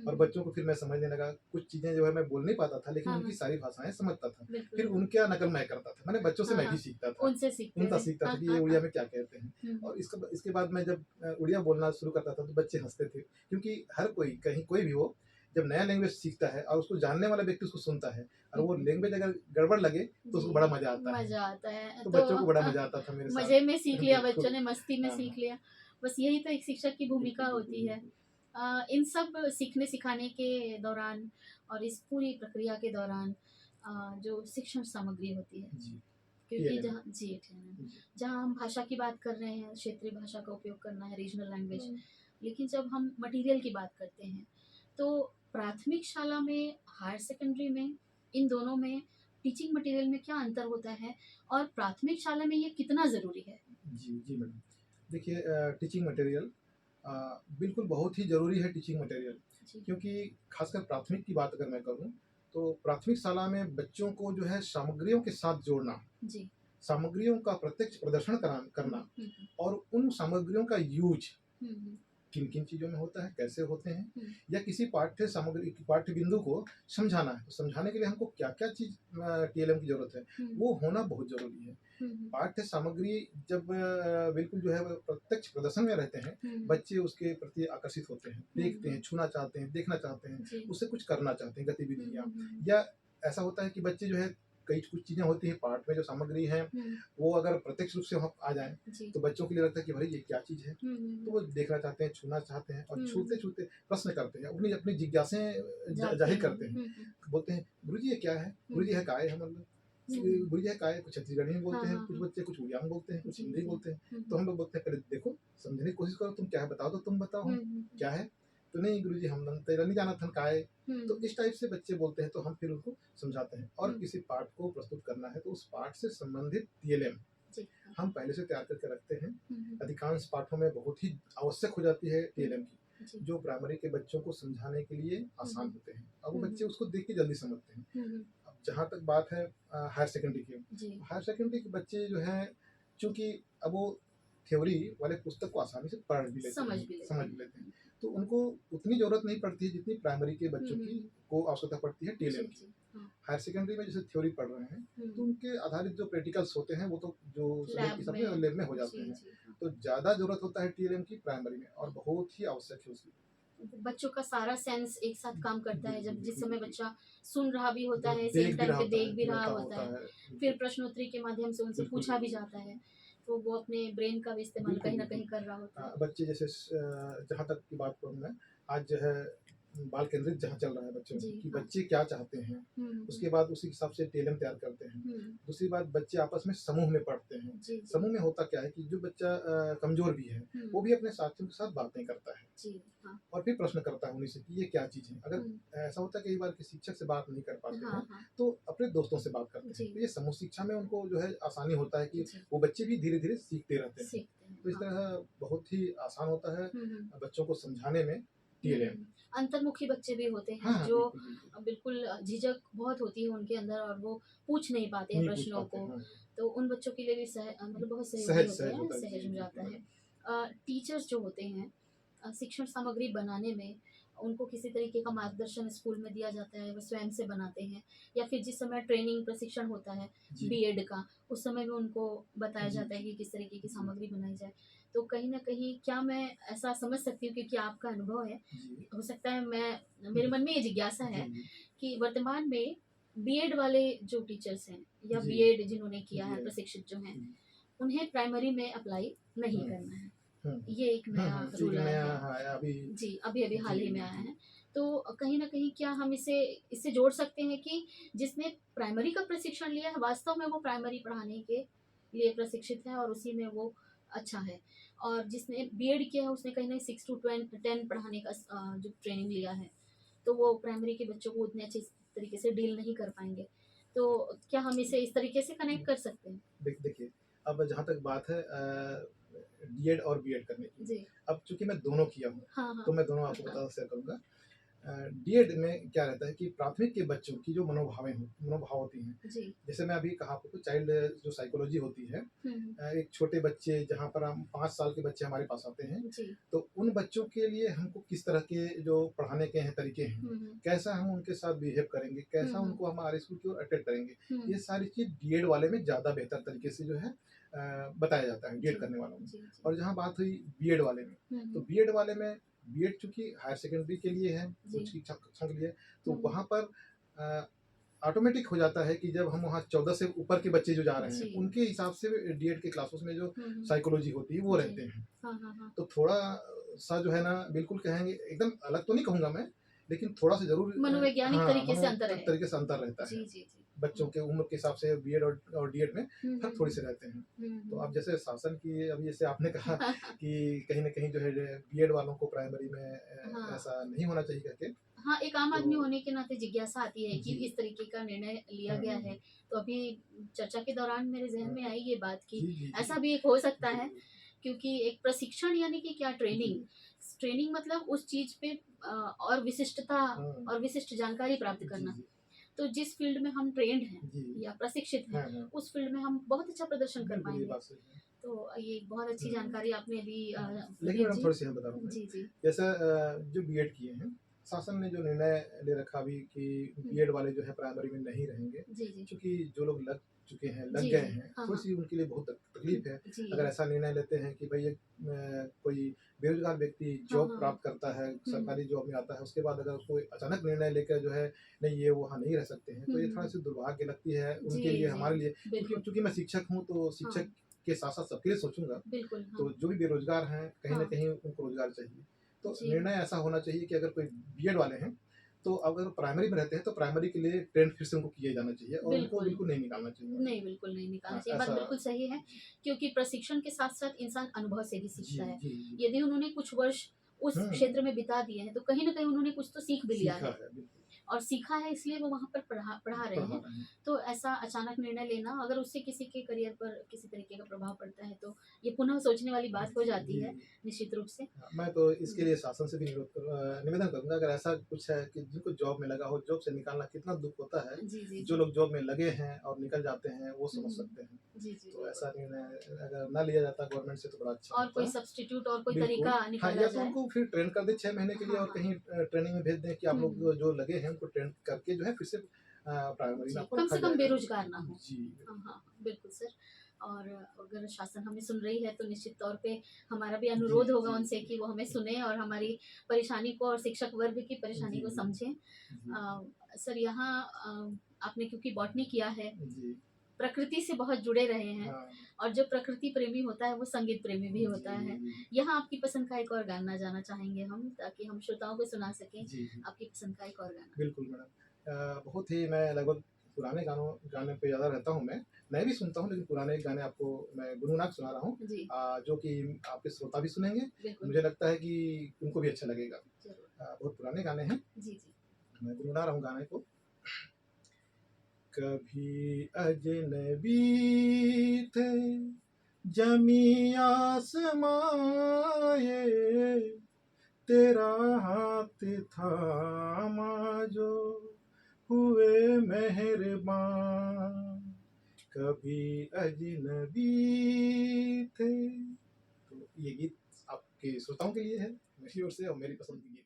और हुँ। बच्चों को फिर मैं समझने लगा, कुछ चीज़ें जो है मैं बोल नहीं पाता था, लेकिन हाँ, उनकी हाँ। सारी भाषाएँ समझता था। बिल्कुल, फिर बिल्कुल। उनका नकल मैं करता था, मैंने बच्चों से हाँ, मैं भी हाँ। सीखता था, उनसे सीखते उनका थे। सीखता था हाँ, कि ये हाँ, उड़िया हाँ। में क्या कहते हैं। हुँ। और इसके बाद मैं जब उड़िया बोलना शुरू करता था, तो बच्चे हँसते थे, क्योंकि हर कोई, कहीं कोई भी हो, जब नया लैंग्वेज सीखता है और उसको जानने वाला व्यक्ति उसको सुनता है, और वो लैंग्वेज अगर गड़बड़ लगे, तो उसको जी, बड़ा मज़ा आता है। मज़ा आता है। तो तो बच्चों को बड़ा मज़ा आता था मेरे साथ। मज़े में सीख लिया बच्चों बिल्कुल। ने, मस्ती में हाँ, सीख हाँ। लिया। बस यही तो एक शिक्षक की भूमिका बिल्कुल, बिल्कुल, होती है। बिल्कुल। इन सब सीखने-सिखाने के दौरान और इस पूरी प्रक्रिया के दौरान जो शिक्षण सामग्री होती है, जी, क्योंकि टीएलएम। जहाँ जी, TNM, जी। जहाँ हम भाषा की बात कर रहे हैं, क्षेत्रीय भाषा का उपयोग करना है, रीजनल लैंग्वेज, हुँ। लेकिन जब हम मटेरियल की बात करते हैं, तो प्राथमिक शाला में, हायर सेकेंडरी में, इन दोनों में टीचिंग मटेरियल में क्या अंतर होता है और प्राथमिक शाला में ये कितना ज़रूरी है? जी, जी मैडम। देखिए, टीचिंग मटेरियल बिल्कुल बहुत ही ज़रूरी है टीचिंग मटेरियल, जी। क्योंकि खासकर प्राथमिक की बात अगर मैं करूँ, तो प्राथमिक शाला में बच्चों को जो है सामग्रियों के साथ जोड़ना, जी। सामग्रियों का प्रत्यक्ष प्रदर्शन करना, हुँ। और उन सामग्रियों का यूज़ हुँ। किन-किन चीज़ों में होता है, कैसे होते हैं, हुँ। या किसी पाठ्य सामग्री पाठ्य बिंदु को समझाना है, तो समझाने के लिए हमको क्या-क्या चीज़ टीएलएम की ज़रूरत है, हुँ। वो होना बहुत ज़रूरी है। हुँ। पाठ्य सामग्री जब बिल्कुल जो है वो प्रत्यक्ष प्रदर्शन में रहते हैं, हुँ। बच्चे उसके प्रति आकर्षित होते हैं, देखते हैं, छूना चाहते हैं, देखना चाहते हैं, जी। उससे कुछ करना चाहते हैं गतिविधियाँ। हुँ। या ऐसा होता है कि बच्चे जो है, कई कुछ चीज़ें होती हैं पाठ में जो सामग्री है, हुँ। वो अगर प्रत्यक्ष रूप से वहाँ आ जाएँ, जी। तो बच्चों के लिए लगता है कि भाई ये क्या चीज़ है? तो वो देखना चाहते हैं, छूना चाहते हैं, और हुँ। छूते-छूते प्रश्न करते हैं, अपनी अपनी जिज्ञासाएँ जाते ज़ाहिर हैं। करते हैं। बोलते हैं, "गुरुजी ये क्या है? गुरुजी है काय है मतलब?" गुड़िया है काय कुछ छत्तीसगढ़ी में बोलते हैं, हाँ, कुछ हाँ। बच्चे कुछ उड़िया में बोलते हैं, कुछ जी, हिंदी जी। बोलते हैं। हुँ, तो हम लोग बोलते हैं पहले देखो समझने की कोशिश करो, तुम क्या है बताओ, तो तुम बताओ हुँ, हम हुँ, क्या है। तो नहीं गुरुजी हम तेरा नहीं जाना था काय। तो हुँ, इस टाइप से बच्चे बोलते हैं, तो हम फिर उनको समझाते हैं। और हुँ। किसी पाठ को प्रस्तुत करना है तो उस पाठ से संबंधित टीएलएम जी, हाँ। हम पहले से तैयार करके रखते हैं। हुँ, हुँ, अधिकांश पाठों में बहुत ही आवश्यक हो जाती है टीएलएम की, जी। जो प्राइमरी के बच्चों को समझाने के लिए आसान हुँ, होते हैं। अब वो हुँ, बच्चे हुँ, उसको देख के जल्दी समझते हैं। हुँ, हुँ। अब जहाँ तक बात है हायर सेकेंडरी की, जी। हायर सेकेंडरी के बच्चे जो हैं, चूँकि अब वो थ्योरी वाले पुस्तक को आसानी से पढ़ भी लेते समझ हैं, भी लेते समझ हैं। भी लेते हैं। तो उनको उतनी ज़रूरत नहीं पड़ती है जितनी प्राइमरी के हुँ, बच्चों हुँ, की हुँ। को आवश्यकता पड़ती है टीएलएम जी, की। जी। हाँ। हायर सेकेंडरी में जैसे थ्योरी पढ़ रहे हैं, तो हुँ। उनके आधारित जो प्रैक्टिकल्स होते हैं वो तो जो सब्जेक्ट के लैब हिसाब से में लैब में हो जाते जी, हैं। जी, हाँ। तो ज़्यादा ज़रूरत होता है टीएलएम की प्राइमरी में, और बहुत ही आवश्यक है उसकी। बच्चों का सारा सेंस एक साथ काम करता है, बिल्कुल, जब जिस बिल्कुल, समय बिल्कुल। बच्चा सुन रहा भी होता जो है, सेम देख भी टाइम रहा पे होता देख है, भी रहा देखा होता होता है, है। फिर बिल्कुल, प्रश्नोत्तरी के माध्यम से उनसे बिल्कुल, पूछा भी बिल्कुल। जाता है, तो वो अपने ब्रेन का भी इस्तेमाल बिल्कुल, कहीं न बिल्कुल। कहीं कर रहा होता है। बच्चे जैसे जहाँ तक की बात करूँ मैं, आज जो है बाल केंद्रित जहाँ चल रहा है बच्चों जी, की, कि हाँ। बच्चे क्या चाहते हैं, हुँ, हुँ, उसके बाद उसी हिसाब से टीएलएम तैयार करते हैं। हुँ। दूसरी बात, बच्चे आपस में समूह में पढ़ते हैं। जी, जी। समूह में होता क्या है कि जो बच्चा कमज़ोर भी है, हुँ। वो भी अपने साथियों के साथ बातें करता है जी, हाँ। और फिर प्रश्न करता है उन्हीं से कि ये क्या चीज़ है। अगर हुँ। ऐसा होता है कई बार कि शिक्षक से बात नहीं कर पाते हाँ, हैं, हाँ। तो अपने दोस्तों से बात करते जी। हैं। तो ये समूह शिक्षा में उनको जो है आसानी होता है कि जी, वो बच्चे भी धीरे-धीरे सीखते रहते हैं। सीखते हैं, तो इस हाँ। तरह बहुत ही आसान होता है हुँ, हुँ। बच्चों को समझाने में टीएलएम। अंतर्मुखी बच्चे भी होते हाँ, हैं हाँ, जो बिल्कुल, बिल्कुल। बिल्कुल झिझक बहुत होती है उनके अंदर और वो पूछ नहीं पाते हैं नहीं पूछ प्रश्नों पाते को, हैं, हाँ। तो उन बच्चों के लिए भी मतलब बहुत सहयोगी सहज होते सहज हैं, होता है। जी, सहज हो जाता बिल्कुल। है। टीचर्स जो होते हैं शिक्षण सामग्री बनाने में उनको किसी तरीके का मार्गदर्शन स्कूल में दिया जाता है, वो स्वयं से बनाते हैं या फिर जिस समय ट्रेनिंग प्रशिक्षण होता है जी, बीएड का, उस समय भी उनको बताया जी, जाता है जी, कि किस तरीके की जी, सामग्री बनाई जाए। तो कहीं न कहीं क्या मैं ऐसा समझ सकती हूँ क्योंकि आपका अनुभव है, जी, हो सकता है मेरे मन में ये जिज्ञासा जी, है जी, कि वर्तमान में बीएड वाले जो टीचर्स हैं या जी, बीएड जिन्होंने किया जी, है प्रशिक्षित जो हैं, जी, उन्हें प्राइमरी में अप्लाई नहीं हुँ, करना है। हुँ, ये एक नया एक रूल आया नया है। हाँ, अभी जी, अभी-अभी हाल जी, ही में जी, आया जी। है। तो कहीं न कहीं क्या हम इससे जोड़ सकते हैं कि जिसने प्राइमरी का प्रशिक्षण लिया है, वास्तव में वो प्राइमरी पढ़ाने के लिए प्रशिक्षित है और उसी में वो अच्छा है। और जिसने बीएड किया है, उसने कहीं न 6 टू 10 पढ़ाने का जो ट्रेनिंग लिया है, तो वो प्राइमरी के बच्चों को उतने अच्छे तरीके से डील नहीं कर पाएँगे। तो क्या हम इसे इस तरीके से कनेक्ट कर सकते हैं? देखिए, अब जहाँ तक बात है डीएड और बीएड करने की, जी। अब चूँकि मैं दोनों किया हूँ, हाँ, तो हाँ। मैं दोनों आपको शेयर करूँगा। डीएड में क्या रहता है कि प्राथमिक के बच्चों की जो मनोभाव होती हैं, जी। जैसे मैं अभी कहा आपको चाइल्ड जो साइकोलॉजी होती है, हुँ, हुँ। एक छोटे बच्चे जहाँ पर हम 5 साल के बच्चे हमारे पास आते हैं, जी। तो उन बच्चों के लिए हमको किस तरह के जो पढ़ाने के हैं तरीके हैं, हुँ, हुँ। कैसा हम उनके साथ बिहेव करेंगे, हुँ, कैसा हुँ। उनको हमारे स्कूल की ओर अटेंड करेंगे, हुँ। ये सारी चीज़ डीएड वाले में ज़्यादा बेहतर तरीके से जो है बताया जाता है जी। डीएड करने वालों में। जी, जी। और जहाँ बात हुई बीएड वाले में, हुँ, तो हुँ। बीएड वाले में बीएड चूँकि हायर सेकेंडरी के लिए है, जी। उच्च शिक्षा कक्षा के लिए, तो हुँ। वहाँ पर ऑटोमेटिक हो जाता है कि जब हम वहाँ 14 से ऊपर के बच्चे जो जा रहे हैं, जी। उनके हिसाब से डीएड के क्लासेस में जो हुँ, हुँ। साइकोलॉजी होती है, वो जी। रहते हैं। हाँ, हाँ, हाँ। तो थोड़ा-सा जो है ना, बिल्कुल कहेंगे एकदम अलग तो नहीं कहूँगा मैं, लेकिन थोड़ा-सा ज़रूर मनोवैज्ञानिक हाँ, तरीके से अंतर है। तरीके से अंतर रहता है। जी, जी, जी। बच्चों हुँ। के उम्र के हिसाब से बीएड और डीएड में हुँ, फ़र्क हुँ, थोड़े हुँ। से रहते हैं। हुँ, तो हुँ। अब जैसे शासन की, अभी जैसे आपने कहा कि कहीं न कहीं जो है बीएड वालों को प्राइमरी में हाँ। ऐसा नहीं होना चाहिए करके, हाँ, एक आम आदमी तो होने के नाते जिज्ञासा आती है कि जी। इस तरीके का निर्णय लिया हाँ, गया हाँ, है। हाँ। तो अभी चर्चा के दौरान मेरे ज़हन में हाँ, आई ये बात कि जी, जी, ऐसा जी। भी एक हो सकता है बिल्कुल। क्योंकि एक प्रशिक्षण यानी कि क्या जी। ट्रेनिंग। ट्रेनिंग मतलब उस चीज़ पे और विशिष्टता हाँ। और विशिष्ट जानकारी प्राप्त जी, करना। जी। तो जिस फ़ील्ड में हम ट्रेन्ड हैं जी। या प्रशिक्षित हैं, हाँ, हाँ। उस फ़ील्ड में हम बहुत अच्छा प्रदर्शन कर बिल्कुल, ये पाएँगे। बात सही है। तो ये बहुत अच्छी हुँ। जानकारी आपने अभी लेकिन दी मैडम जी। थोड़ी-सी यहाँ बता रहा हूँ मैं। जी, जी। जैसा जो बीएड किए हैं, शासन ने जो निर्णय ले रखा अभी कि हुँ। बीएड वाले जो है प्राइमरी में नहीं रहेंगे, जी, जी। चूँकि जो लोग लग चुके हैं, लग जी, गए जी। हैं, हाँ, हाँ। थोड़ी-सी उनके लिए बहुत तकलीफ है। अगर जी। ऐसा निर्णय लेते हैं कि भई कोई बेरोज़गार व्यक्ति हाँ, जॉब हाँ, हाँ। प्राप्त करता है, हुँ, हुँ। सरकारी जॉब में आता है, उसके बाद अगर उसको अचानक निर्णय लेकर जो है, नहीं ये वहाँ नहीं रह सकते हैं, हुँ, तो ये हुँ, हुँ। थोड़ा-सी दुर्भाग्य लगती है जी, उनके लिए, जी। हमारे लिए। क्योंकि बिल्कुल। चूँकि मैं शिक्षक हूँ, तो हाँ, शिक्षक के साथ-साथ सबके लिए सोचूँगा। बिल्कुल, हाँ। तो जो भी बेरोज़गार हैं, कहीं न हाँ, कहीं उनको रोज़गार चाहिए। तो जी। निर्णय ऐसा होना चाहिए कि अगर कोई बीएड वाले हैं, तो अगर प्राइमरी में रहते हैं तो प्राइमरी के लिए ट्रेंड फिर से उनको किया जाना चाहिए और उनको बिल्कुल। बिल्कुल नहीं निकालना चाहिए। नहीं, बिल्कुल नहीं निकालना हाँ, चाहिए, बात ऐसा बिल्कुल सही है, जी, क्योंकि प्रशिक्षण के साथ-साथ इंसान अनुभव से भी जी, सीखता है। जी, जी। यदि उन्होंने कुछ वर्ष उस हुँ, क्षेत्र में बिता दिए हैं, तो कहीं न कहीं उन्होंने कुछ तो सीख भी लिया सीखा है। है, बिल्कुल, और सीखा है इसलिए वो वहाँ पर पढ़ा रहे पढ़ा हैं। रहे हैं। तो ऐसा अचानक निर्णय लेना अगर उससे किसी के करियर पर किसी तरीके का प्रभाव पड़ता है तो ये पुनः सोचने वाली बात हो जी, जाती जी। है, निश्चित रूप से। हाँ, मैं तो इसके हुँ। लिए शासन से भी निवेदन करूँगा, अगर ऐसा कुछ है कि जिनको जॉब में लगा हो, जॉब से निकालना कितना दुःख होता है। जी, जी, जो जी। लोग जॉब में लगे हैं और निकल जाते हैं, वो हुँ, समझ हुँ। सकते हैं। जी, जी, तो बिल्कुल। ऐसा निर्णय अगर ना लिया जाता गवर्नमेंट से तो बड़ा अच्छा और कोई होता। सब्स्टिट्यूट और कोई बिल्कुल, तरीका हाँ, निकाला या तो जाए। उनको फिर ट्रेन कर दें 6 महीने के लिए हाँ, और हाँ। कहीं ट्रेनिंग में भेज दें कि आप हुँ, लोग हुँ। जो लगे हैं उनको ट्रेन करके जो है फिर से प्राइमरी में जी, आपको कम रखा से कम जाएगा। बेरोज़गार ना हो। जी, हाँ, हाँ, हाँ, बिल्कुल सर। और अगर शासन हमें सुन रही है तो निश्चित तौर पे हमारा भी जी, अनुरोध होगा जी, उनसे जी। कि वो हमें सुनें और हमारी परेशानी को और शिक्षक वर्ग की परेशानी जी, को जी, समझें। जी, सर यहाँ आपने क्योंकि बॉटनी किया है, जी, प्रकृति से बहुत जुड़े रहे हैं हाँ, और जो प्रकृति प्रेमी होता है वो संगीत प्रेमी भी जी, होता है। जी, यहाँ आपकी पसंद का एक और गाना जाना चाहेंगे हम ताकि हम श्रोताओं को सुना सकें जी, जी। आपकी पसंद का एक और गाना। बिल्कुल मैडम। बहुत ही मैं लगभग पुराने गाने पे ज़्यादा रहता हूँ मैं। नए भी सुनता हूँ लेकिन पुराने गाने आपको मैं गुनगुना के सुना रहा हूँ, जी, जो कि आपके श्रोता भी सुनेंगे। बिल्कुल, मुझे लगता है कि उनको भी अच्छा लगेगा। ज़रूर। बहुत पुराने गाने हैं, जी, जी। मैं गुनगुना रहा हूँ गाने को। कभी अजनबी थे ज़मीं आसमां ये, तेरा हाथ थामा जो हुए मेहरबान। कभी अजनबी थे। तो ये गीत आपके श्रोताओं के लिए है, मेरी ओर से और मेरी पसंद की गीत।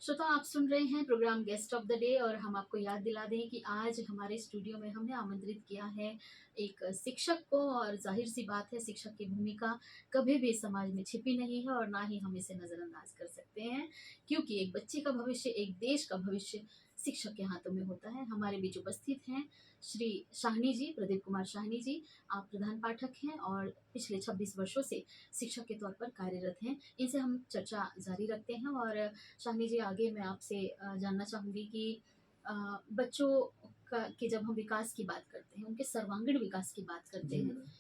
श्रोता आप सुन रहे हैं program guest of the day और हम आपको याद दिला दें कि आज हमारे स्टूडियो में हमने आमंत्रित किया है एक शिक्षक को और जाहिर सी बात है शिक्षक की भूमिका कभी भी समाज में छिपी नहीं है और ना ही हम इसे नज़रअंदाज कर सकते हैं क्योंकि एक बच्चे का भविष्य एक देश का भविष्य शिक्षक के हाथों में होता है। हमारे बीच उपस्थित हैं श्री शाहनी जी, प्रदीप कुमार शाहनी जी। आप प्रधान पाठक हैं और पिछले 26 वर्षों से शिक्षक के तौर पर कार्यरत हैं। इनसे हम चर्चा जारी रखते हैं और शालिनी जी आगे मैं आपसे जानना चाहूँगी कि अ, बच्चों का के जब हम विकास की बात करते हैं, उनके सर्वांगीण विकास की बात करते जी हैं, मैडम।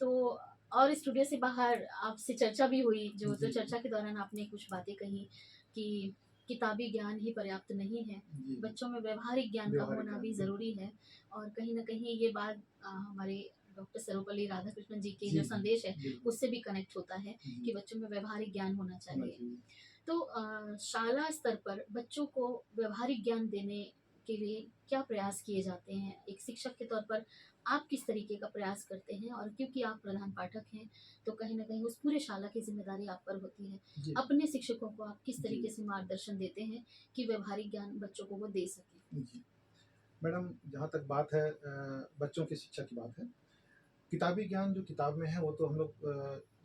तो और स्टूडियो से बाहर आपसे चर्चा भी हुई जो तो जी, चर्चा के दौरान आपने कुछ बातें कही कि किताबी ज्ञान ही पर्याप्त नहीं है, जी, जी। बच्चों में व्यावहारिक ज्ञान का व्यवहारिक होना ज्ञान, भी बिल्कुल। ज़रूरी है और कहीं न कहीं ये बात हमारे डॉक्टर सर्वपल्ली राधाकृष्णन जी के जी, जो जी, संदेश है, बिल्कुल। उससे भी कनेक्ट होता है कि जी, बच्चों में व्यावहारिक ज्ञान होना होना चाहिए। चाहिए। तो शाला स्तर पर बच्चों को व्यवहारिक ज्ञान देने के लिए क्या प्रयास किए जाते हैं? एक शिक्षक के तौर पर आप किस तरीके का प्रयास करते हैं? और क्योंकि आप प्रधान पाठक हैं, तो कहीं न कहीं उस पूरे शाला की ज़िम्मेदारी आप पर होती है। जी, अपने शिक्षकों को आप किस जी, तरीके से मार्गदर्शन देते हैं कि व्यवहारिक ज्ञान बच्चों को वो दे सकें? जी। मैडम, जहाँ तक बात है बच्चों की शिक्षा की बात है, किताबी ज्ञान जो किताब में है वो तो हम लोग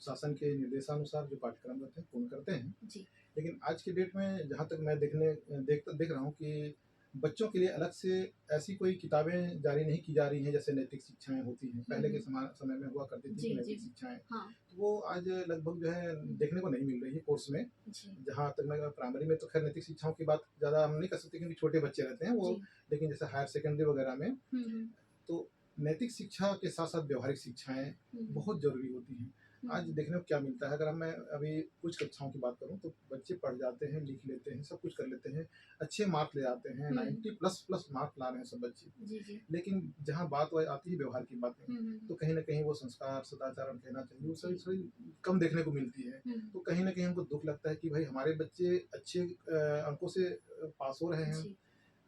शासन के निर्देशानुसार जो पाठ्यक्रम रहते हैं पूर्ण करते हैं। जी। लेकिन आज की डेट में जहाँ तक मैं देख रहा हूँ कि बच्चों के लिए अलग से ऐसी कोई किताबें जारी नहीं की जा रही हैं जैसे नैतिक शिक्षाएँ होती हैं। हुँ, पहले के हुँ। समय में हुआ करती थी कि जी, जी। नैतिक शिक्षाएँ, हाँ। तो वो आज लगभग जो है देखने को नहीं मिल रही है कोर्स में। जी। जहाँ तक मैं प्राइमरी में तो खैर नैतिक शिक्षाओं की बात ज़्यादा हम नहीं कर सकते क्योंकि छोटे बच्चे रहते हैं वो, जी। लेकिन जैसे हायर सेकेंडरी वगैरह में हुँ, हुँ। तो नैतिक शिक्षा के साथ-साथ व्यावहारिक शिक्षाएँ हुँ, हुँ। बहुत ज़रूरी होती हैं। हुँ, आज हुँ। देखने को क्या मिलता है, अगर मैं अभी कुछ कक्षाओं की बात करूँ तो बच्चे पढ़ जाते हैं, लिख लेते हैं, सब कुछ कर लेते हैं, अच्छे मार्क ले आते हैं, हुँ, हुँ। 90 प्लस प्लस मार्क ला रहे हैं सब बच्चे। जी, जी। लेकिन जहाँ बात आती है व्यवहार की बातें, हुँ, हुँ। तो कहीं न कहीं वो संस्कार, सदाचार हम कहना चाहिए, वो जी। थोड़ी कम देखने को मिलती है। हुँ, तो कहीं न कहीं हमको दुःख लगता है कि भाई हमारे बच्चे अच्छे अंकों से पास हो रहे हुँ। हैं। जी।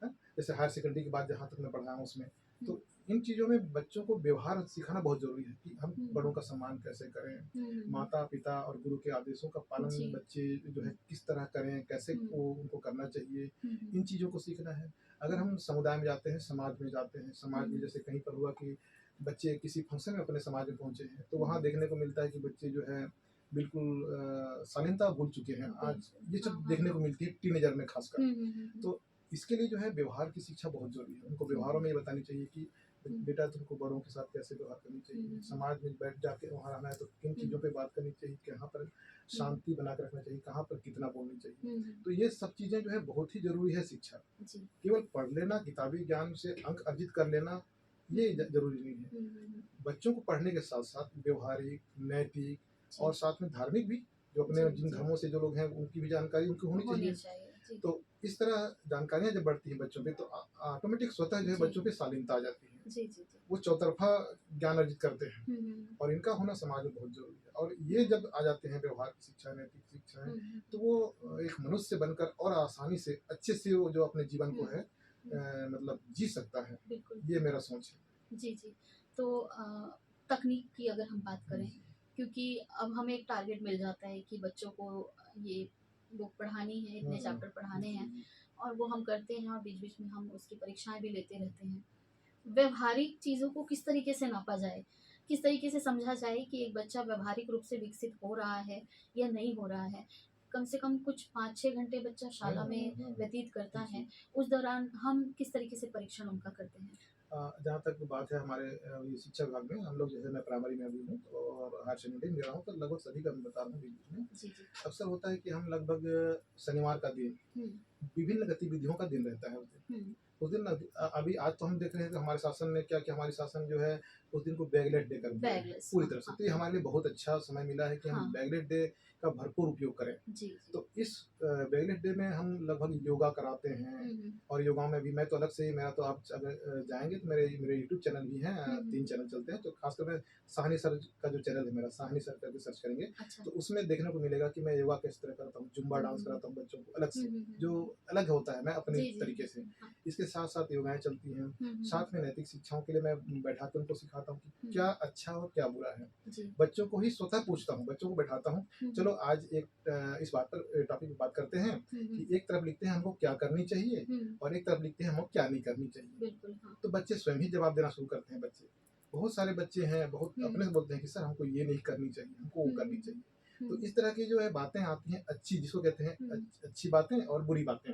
हैं? जैसे हायर सेकेंडरी के बाद जहाँ तक मैं पढ़ा हूँ उसमें, हुँ। तो इन चीज़ों में बच्चों को व्यवहार सिखाना बहुत ज़रूरी है कि हम हुँ, बड़ों हुँ। का सम्मान कैसे करें, हुँ, हुँ, हुँ। माता-पिता और गुरु के आदेशों का पालन जी। बच्चे जो है किस तरह करें, कैसे हुँ। वो उनको करना चाहिए, हुँ, हुँ। इन चीज़ों को सीखना है। अगर हुँ। हम समुदाय में जाते हैं, समाज में जाते हैं, हुँ, समाज में हुँ। जैसे कहीं पर हुआ कि बच्चे किसी फंक्शन में अपने समाज में पहुँचे हैं, तो हुँ, वहाँ हुँ। देखने को मिलता है कि बच्चे जो है बिल्कुल शालीनता भूल चुके हैं। आज बिल्कुल। ये हाँ, सब हाँ, देखने को हाँ। मिलती है टीनेजर में खासकर। हुँ, हुँ, हुँ, हुँ। तो इसके लिए जो है व्यवहार की शिक्षा बहुत ज़रूरी है। उनको हुँ, व्यवहारों हुँ। में ये बतानी चाहिए कि बेटा तुमको बड़ों के साथ कैसे व्यवहार करनी चाहिए, समाज में बैठ जाके वहाँ रहना है तो किन चीज़ों पे बात करनी चाहिए, कहाँ पर शांति बना के रखना चाहिए, कहाँ पर कितना बोलनी चाहिए। तो ये सब चीज़ें जो है बहुत ही ज़रूरी है शिक्षा। केवल पढ़ लेना, किताबी ज्ञान से अंक अर्जित कर लेना ये ज़रूरी नहीं है। बच्चों को पढ़ने के साथ-साथ व्यवहारिक, नैतिक और साथ में धार्मिक भी, जो अपने जिन धर्मों से जो लोग हैं उनकी भी जानकारी उनको होनी चाहिए। तो इस तरह जानकारियाँ जब बढ़ती हैं बच्चों पे तो ऑटोमेटिक स्वतः जो है बच्चों पे शालीनता आ जाती है। वो चौतरफा ज्ञान अर्जित करते हैं और इनका होना समाज में बहुत ज़रूरी है। और ये जब आ जाते हैं व्यवहार की शिक्षा, नैतिक शिक्षा है, तो वो एक मनुष्य बनकर और आसानी से अच्छे से वो जो अपने जीवन को है मतलब जी सकता है। ये मेरा सोच है। जी। तो तकनीक की अगर हम बात करें, क्योंकि अब हमें एक टारगेट मिल जाता है कि बच्चों को ये बुक पढ़ानी है, इतने चैप्टर पढ़ाने हैं और वो हम करते हैं और बीच-बीच में हम उसकी परीक्षाएं भी लेते रहते हैं। व्यवहारिक चीज़ों को किस तरीके से नापा जाए, किस तरीके से समझा जाए कि एक बच्चा व्यवहारिक रूप से विकसित हो रहा है या नहीं हो रहा है। कम से कम कुछ 5-6 घंटे बच्चा शाला में व्यतीत करता है, उस दौरान हम किस तरीके से परीक्षण उनका करते हैं? जहाँ तक बात है हमारे ये शिक्षा विभाग में, हम लोग जैसे मैं प्राइमरी में अभी हूँ और हायर सेकेंडरी में रहा हूँ, तो लगभग सभी का मैं बता रहा हूँ बीच में। अक्सर होता है कि हम लगभग शनिवार का दिन विभिन्न गतिविधियों का दिन रहता है उस दिन अभी आज तो हम देख रहे हैं कि हमारे शासन ने क्या किया, हमारी शासन जो है उस दिन को बैगलेट डे कर दिया पूरी तरह से। तो ये हमारे लिए बहुत अच्छा समय मिला है कि हम बैगलेट डे का भरपूर उपयोग करें। तो इस बैगलेट डे में हम लगभग योगा कराते हैं और योगा में भी मैं तो अलग से ही, मेरा तो आप अगर जाएंगे तो मेरे यूट्यूब चैनल भी हैं, 3 चैनल चलते हैं। तो खासकर मैं साहनी सर का जो चैनल है मेरा, साहनी सर करके सर्च करेंगे तो उसमें देखने को मिलेगा कि मैं योगा किस तरह करता हूँ, जुम्बा डांस कराता हूँ बच्चों को अलग से, जो अलग होता है मैं अपने तरीके से। इसके साथ साथ योगाएं चलती हैं, साथ में नैतिक शिक्षाओं के लिए मैं बैठा कर उनको सिखाता हूँ कि क्या अच्छा और क्या बुरा है। बच्चों को ही स्वतः पूछता हूँ, बच्चों को बैठाता हूँ, चलो आज एक इस बात पर टॉपिक पर बात करते हैं कि एक तरफ लिखते हैं हमको क्या करनी चाहिए और एक तरफ लिखते हैं हमको क्या नहीं करनी चाहिए। तो बच्चे स्वयं ही जवाब देना शुरू करते हैं। बच्चे, बहुत सारे बच्चे हैं, बहुत अपने से बोलते हैं कि सर हमको ये नहीं करनी चाहिए, हमको वो करनी चाहिए। तो इस तरह की जो है बातें आती हैं अच्छी, जिसको कहते हैं अच्छी बातें और बुरी बातें,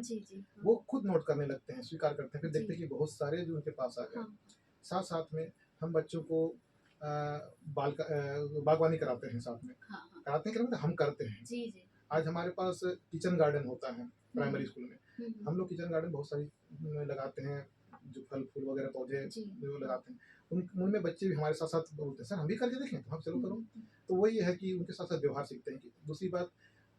वो खुद नोट करने लगते हैं, स्वीकार करते हैं, फिर देखते हैं कि बहुत सारे जो उनके पास आ गए। साथ साथ में हम बच्चों को बागवानी कराते हैं, साथ में कराते हैं, हम करते हैं। आज हमारे पास किचन गार्डन होता है प्राइमरी स्कूल में, हम लोग किचन गार्डन बहुत सारी लगाते हैं, जो फल फूल वगैरह पौधे जो लगाते हैं उनमें बच्चे भी हमारे साथ साथ बोलते हैं सर हम भी करके देखें, तो हम चलो करो। तो वही है कि उनके साथ साथ व्यवहार सीखते हैं। कि दूसरी बात,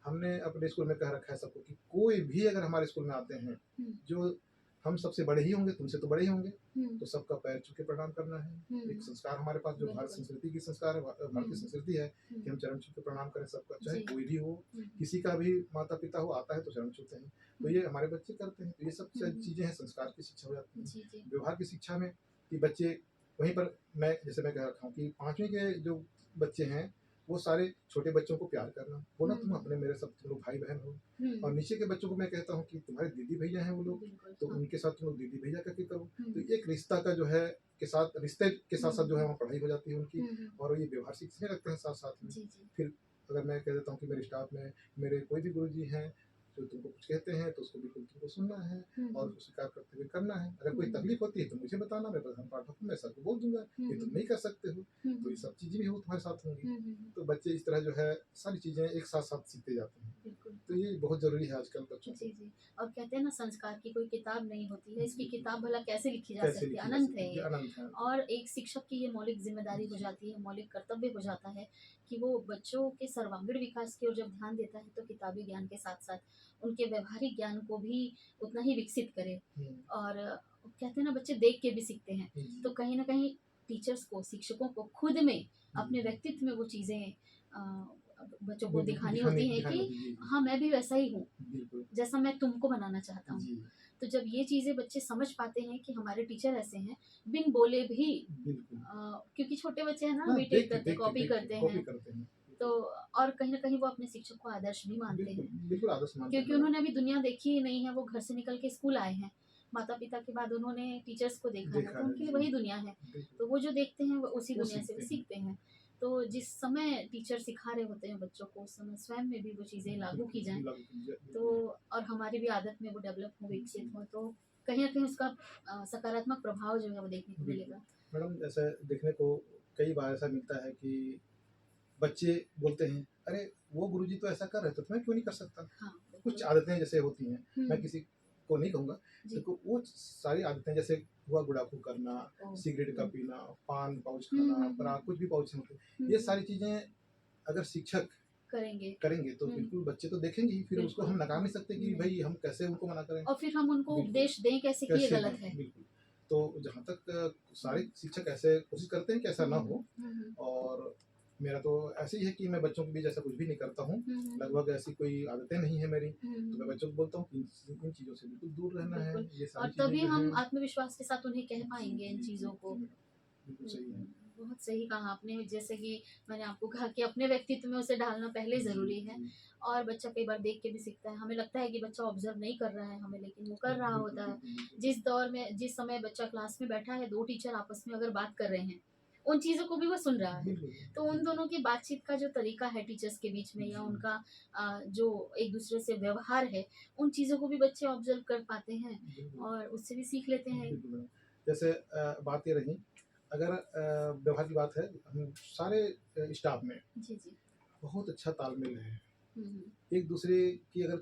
हमने अपने स्कूल में कह रखा है सबको कि कोई भी अगर हमारे स्कूल में आते हैं जो हम सबसे बड़े ही होंगे, तुमसे तो बड़े ही होंगे, तो सबका पैर छू के प्रणाम करना है। एक संस्कार हमारे पास जो भारत संस्कृति की संस्कार है, भारत की संस्कृति है कि हम चरण छू के प्रणाम करें सबका, चाहे कोई भी हो, किसी का भी माता पिता हो आता है तो चरण छूते हैं। तो ये हमारे बच्चे करते हैं। तो ये सब चीजें हैं, संस्कार की शिक्षा हो जाती है। व्यवहार की शिक्षा में कि बच्चे वहीं पर, मैं जैसे मैं कह रखा हूँ कि 5वीं के जो बच्चे हैं वो सारे छोटे बच्चों को प्यार करना, बोला तुम अपने मेरे सब तुम लोग भाई बहन हो। और नीचे के बच्चों को मैं कहता हूँ कि तुम्हारे दीदी भैया हैं वो लोग, तो उनके साथ तुम लोग दीदी भैया करके करो। तो एक रिश्ता का जो है के साथ, रिश्ते के साथ साथ जो है वहाँ पढ़ाई हो जाती है उनकी, और ये व्यवहार सीखने लगते हैं साथ साथ में। फिर अगर मैं कह देता हूँ कि मेरे स्टाफ में मेरे कोई भी गुरुजी हैं जो तुमको कुछ कहते हैं तो उसको बिल्कुल तुमको सुनना है और उसको स्वीकार करते हुए करना है। अगर कोई तकलीफ होती है तो मुझे बताना, मैं प्रधान पाठक हूँ, मैं सबको बोल दूंगा ये तुम नहीं कर सकते हो। तो ये सब चीजें भी हो तुम्हारे साथ होंगी। तो बच्चे इस तरह जो है सारी चीजें एक साथ साथ सीखते जाते हैं। तो ये बहुत जरूरी है आजकल बच्चों को। और कहते हैं ना, संस्कार की कोई किताब नहीं होती है, इसकी किताब भला कैसे लिखी जा सकती है, अनंत है ये। और एक शिक्षक की ये मौलिक जिम्मेदारी हो जाती है, मौलिक कर्तव्य हो जाता है कि वो बच्चों के सर्वांगीण विकास की ओर जब ध्यान देता है तो किताबी ज्ञान के साथ साथ उनके व्यवहारिक ज्ञान को भी उतना ही विकसित करे। और कहते हैं ना, बच्चे देख के भी सीखते हैं। तो कहीं ना कहीं टीचर्स को, शिक्षकों को खुद में अपने व्यक्तित्व में वो चीज़ें बच्चों को दिखानी होती है कि हाँ मैं भी वैसा ही हूँ जैसा मैं तुमको बनाना चाहता हूँ। तो जब ये चीज़ें बच्चे समझ पाते हैं कि हमारे टीचर ऐसे हैं, बिन बोले भी, क्योंकि छोटे बच्चे हैं ना, इमिटेट करते हैं, कॉपी करते हैं। तो और कहीं ना कहीं वो अपने शिक्षक को आदर्श भी मानते हैं, क्योंकि उन्होंने अभी दुनिया देखी ही नहीं है। वो घर से निकल के स्कूल आए हैं, माता पिता के बाद उन्होंने टीचर्स को देखा है, तो उनके लिए वही दुनिया है। तो वो जो देखते हैं वो उसी दुनिया से सीखते हैं। तो जिस समय टीचर सिखा रहे होते हैं बच्चों को, उस समय स्वयं में भी वो चीज़ें लागू की जाएं, तो और हमारी भी आदत में वो डेवलप हो, विकसित हो, तो कहीं ना कहीं उसका सकारात्मक प्रभाव जो है वो देखने को मिलेगा। मैडम ऐसा देखने को कई बार ऐसा मिलता है कि बच्चे बोलते हैं, अरे वो गुरुजी तो ऐसा कर रहे थे तो मैं क्यों नहीं कर सकता। हाँ, कुछ बिल्कुल। आदतें जैसे होती हैं, मैं हम्म, किसी को नहीं कहूँगा, जी। देखो वो सारी आदतें जैसे हुआ गुड़ाखू करना, ओ, सिगरेट का हम्म, पीना, पान पाउच हम्म, खाना, हम्म, पराग कुछ भी पाउच होते हैं, ये हम्म, सारी चीज़ें अगर शिक्षक करेंगे। करेंगे तो हम्म, बिल्कुल बच्चे तो देखेंगे ही, फिर उसको बिल्कुल, हम नकार हाँ, नहीं सकते कि नहीं। भाई हम कैसे उनको मना करें। और फिर हम उनको बिल्कुल, उपदेश दें कैसे कि ये कैसे गलत दें, है। बिल्कुल। तो जहाँ तक सारे हम्म, शिक्षक ऐसे कोशिश करते हैं कि ऐसा ना हम्म, हो, हम्म, और मेरा तो ऐसे ही है कि मैं बच्चों के बीच ऐसा कुछ भी नहीं करता हूँ, हम्म, लगभग ऐसी कोई आदतें नहीं है मेरी, तो मैं हम्म, बच्चों को बोलता हूँ कि इन चीज़ों से बिल्कुल दूर रहना है, बिल्कुल। ये और सारी चीज़ें तभी जो हम हैं। आत्मविश्वास के साथ उन्हें कह जी, पाएंगे इन जी, जी, चीज़ों को। जी, बिल्कुल सही है। बहुत सही कहा आपने। जैसे कि मैंने आपको कहा कि अपने व्यक्तित्व में उसे ढालना पहले जी, ज़रूरी है। जी, और बच्चा कई बार देख के भी सीखता है। हमें लगता है कि बच्चा ऑब्जर्व नहीं कर रहा है हमें, लेकिन वो कर रहा बिल्कुल, होता है। बिल्कुल, बिल्कुल। जिस दौर में, जिस समय बच्चा क्लास में बैठा है, 2 टीचर आपस में अगर बात कर रहे हैं, उन चीज़ों को भी वो सुन रहा है। बिल्कुल, तो उन दोनों की बातचीत का जो तरीका है टीचर्स के बीच में, या जी, उनका जो एक-दूसरे से व्यवहार है, उन चीज़ों को भी बच्चे ऑब्जर्व कर पाते हैं बिल्कुल, और उससे भी सीख लेते हैं। बिल्कुल मैडम। जैसे बात ये रही, अगर व्यवहार की बात है, हम सारे स्टाफ में जी, जी। बहुत अच्छा तालमेल है। हुँ, हुँ। एक दूसरे की अगर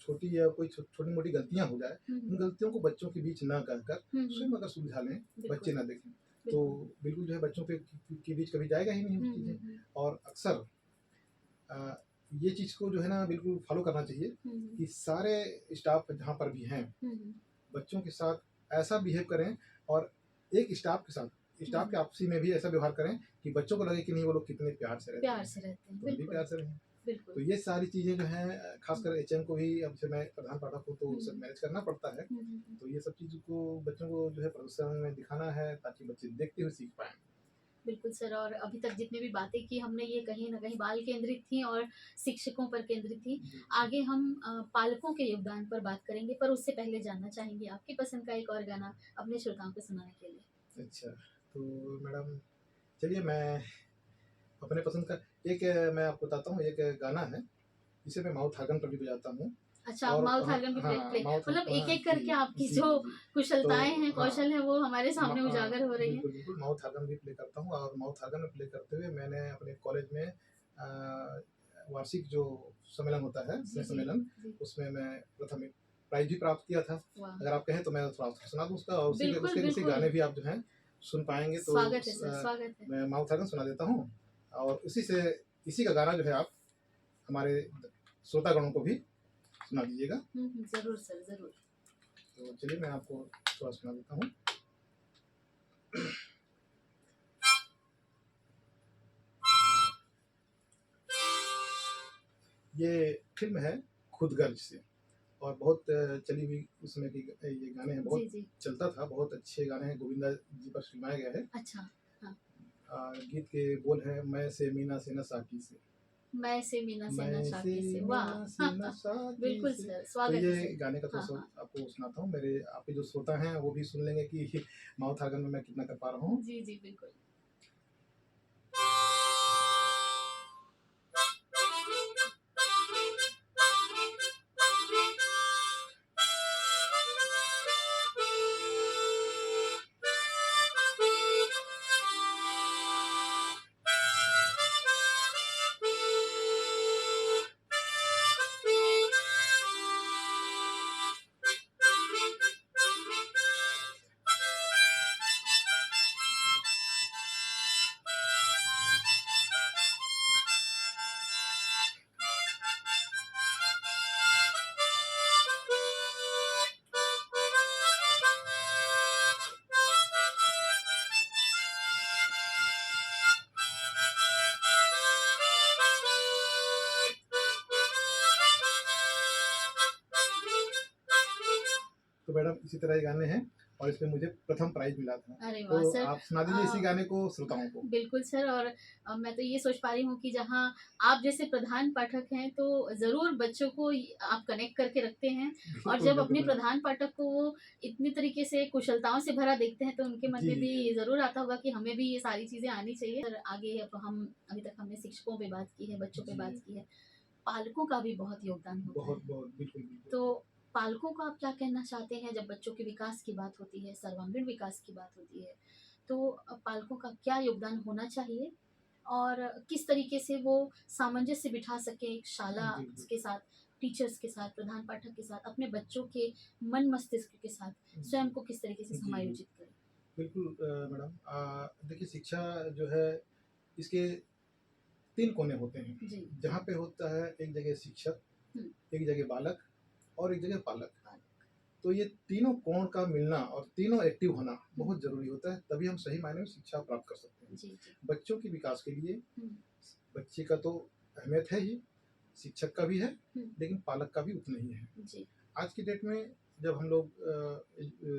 छोटी या कोई छोटी मोटी गलतियां हो जाए, हुँ, उन हुँ। गलतियों को बच्चों के बीच ना कहकर हुँ, हुँ, स्वयं हुँ। अगर सुलझा लें, बिल्कुल, बच्चे ना देखें, तो बिल्कुल। बिल्कुल जो है बच्चों के बीच कभी जाएगा ही नहीं हुँ, वो हुँ, चीज़ें। हुँ। और अक्सर अ, ये चीज़ को जो है ना बिल्कुल फॉलो करना चाहिए हुँ, हुँ। कि सारे स्टाफ जहाँ पर भी हैं, हुँ, हुँ। बच्चों के साथ ऐसा बिहेव करें, और एक स्टाफ के साथ हुँ, स्टाफ के हुँ। आपसी में भी ऐसा व्यवहार करें कि बच्चों को लगे कि नहीं वो लोग कितने प्यार से रहते प्यार हैं, से रहते हैं, तो हम भी बिल्कुल, प्यार से रहें। बिल्कुल। तो ये सारी चीज़ें जो हैं, हुँ, खासकर एचएम को भी, अब से मैं प्रधान पाठक हूँ तो हुँ, सब हुँ। मैनेज करना पड़ता है। हुँ, हुँ, हुँ। तो ये सब चीज़ों को बच्चों को जो है प्रदर्शन में दिखाना है, ताकि बच्चे देखते हुए सीख पाएँ। बिल्कुल सर। और अभी तक जितनी भी बातें की हमने, ये कहीं न कहीं बाल केंद्रित थी और शिक्षकों पर केंद्रित थी। बिल्कुल। आगे हम पालकों के योगदान पर बात करेंगे, पर उससे पहले जानना चाहेंगे आपकी पसंद का एक और गाना अपने श्रोताओं को सुनाने के लिए। अच्छा, तो मैडम चलिए मैं अपने पसंद का एक मैं आपको बताता हूँ, एक गाना है, जिसे मैं माउथ ऑर्गन पर भी बजाता हूँ। अच्छा, आप और माउथ हाँ, ऑर्गन भी हाँ, प्ले माउथ मतलब हाँ, एक-एक जी, करके आपकी जी, जो जी, जी। तो कुशलताएँ हैं, हाँ, कौशल है, वो हमारे सामने उजागर हो रही हैं। बिल्कुल, बिल्कुल माउथ ऑर्गन भी प्ले करता हूँ, और माउथ ऑर्गन में प्ले करते हुए मैंने अपने कॉलेज में वार्षिक जो सम्मेलन होता है, जी, स्नेह जी, सम्मेलन, जी। उसमें मैं प्रथम प्राइज़ भी प्राप्त किया था। वाह! अगर आप कहें तो मैं थोड़ा सुना दूँ उसका, और उसी के बिल्कुल, उसके बिल्कुल। गाने भी आप जो हैं सुन पाएँगे, तो स्वागत है सर, स्वागत है। मैं माउथ ऑर्गन सुना देता हूँ, और इसी का गाना जो है आप हमारे श्रोतागणों को भी सुना दीजिएगा। हुँ, हुँ। ज़रूर सर, ज़रूर। तो चलिए मैं आपको थोड़ा सुना देता हूँ। ये फ़िल्म है खुदगर्ज से, और बहुत चली हुई उस समय की ये गाने हैं, जी, बहुत जी। चलता था, बहुत अच्छे गाने हैं, गोविंदा जी पर फ़िल्माया गया है। अच्छा, हाँ। गीत के बोल हैं, मैं से मीना से न साकी से, मैं से मीना से ना मैं से शाकी से, मीना वाह! से न साकी बिल्कुल से। सर, तो स्वागत ये है सर। गाने का हाँ, थोड़ा-सा हाँ। आपको सुनाता हूँ, मेरे आपके जो श्रोता हैं वो भी सुन लेंगे कि माउथ ऑर्गन में मैं कितना कर पा रहा हूँ। जी, जी, बिल्कुल। तो मैडम इसी तरह ये गाने हैं, और इसमें मुझे प्रथम प्राइज़ मिला था। अरे वाह! तो सर आप सुना दीजिए इसी गाने को श्रोताओं को। बिल्कुल सर। और मैं तो ये सोच पा रही हूँ कि जहाँ आप जैसे प्रधान पाठक हैं, तो ज़रूर बच्चों को आप कनेक्ट करके रखते हैं। और बिल्कुल, जब बिल्कुल अपने मैडम। प्रधान पाठक को वो इतनी तरीके से कुशलताओं से भरा देखते हैं, तो उनके मन जी, में भी ज़रूर आता होगा कि हमें भी ये सारी चीज़ें आनी चाहिए। और आगे अब हम, अभी तक हमने शिक्षकों पे बात की है, बच्चों पे जी। बात की है, पालकों का भी बहुत योगदान होता है। बहुत, बहुत, बिल्कुल, बिल्कुल। तो पालकों को आप क्या कहना चाहते हैं जब बच्चों के विकास की बात होती है, सर्वांगीण विकास की बात होती है? तो पालकों का क्या योगदान होना चाहिए और किस तरीके से वो सामंजस्य बिठा सके एक शाला बिल्कुल। के साथ, टीचर्स के साथ, प्रधान पाठक के साथ, अपने बच्चों के मन मस्तिष्क के साथ स्वयं को किस तरीके से जी, समायोजित करें? बिल्कुल मैडम देखिए शिक्षा जो है इसके 3 कोने होते हैं। जी। जहाँ पे होता है एक जगह शिक्षक, हुँ। एक जगह बालक और एक जगह पालक। पालक। तो ये तीनों कोण का मिलना और तीनों एक्टिव होना बहुत ज़रूरी होता है, तभी हम सही मायने में शिक्षा प्राप्त कर सकते हैं। जी, जी। बच्चों के विकास के लिए हुँ। बच्चे का तो अहमियत है ही, शिक्षक का भी है, हुँ। लेकिन पालक का भी उतना ही है। जी। आज की डेट में जब हम लोग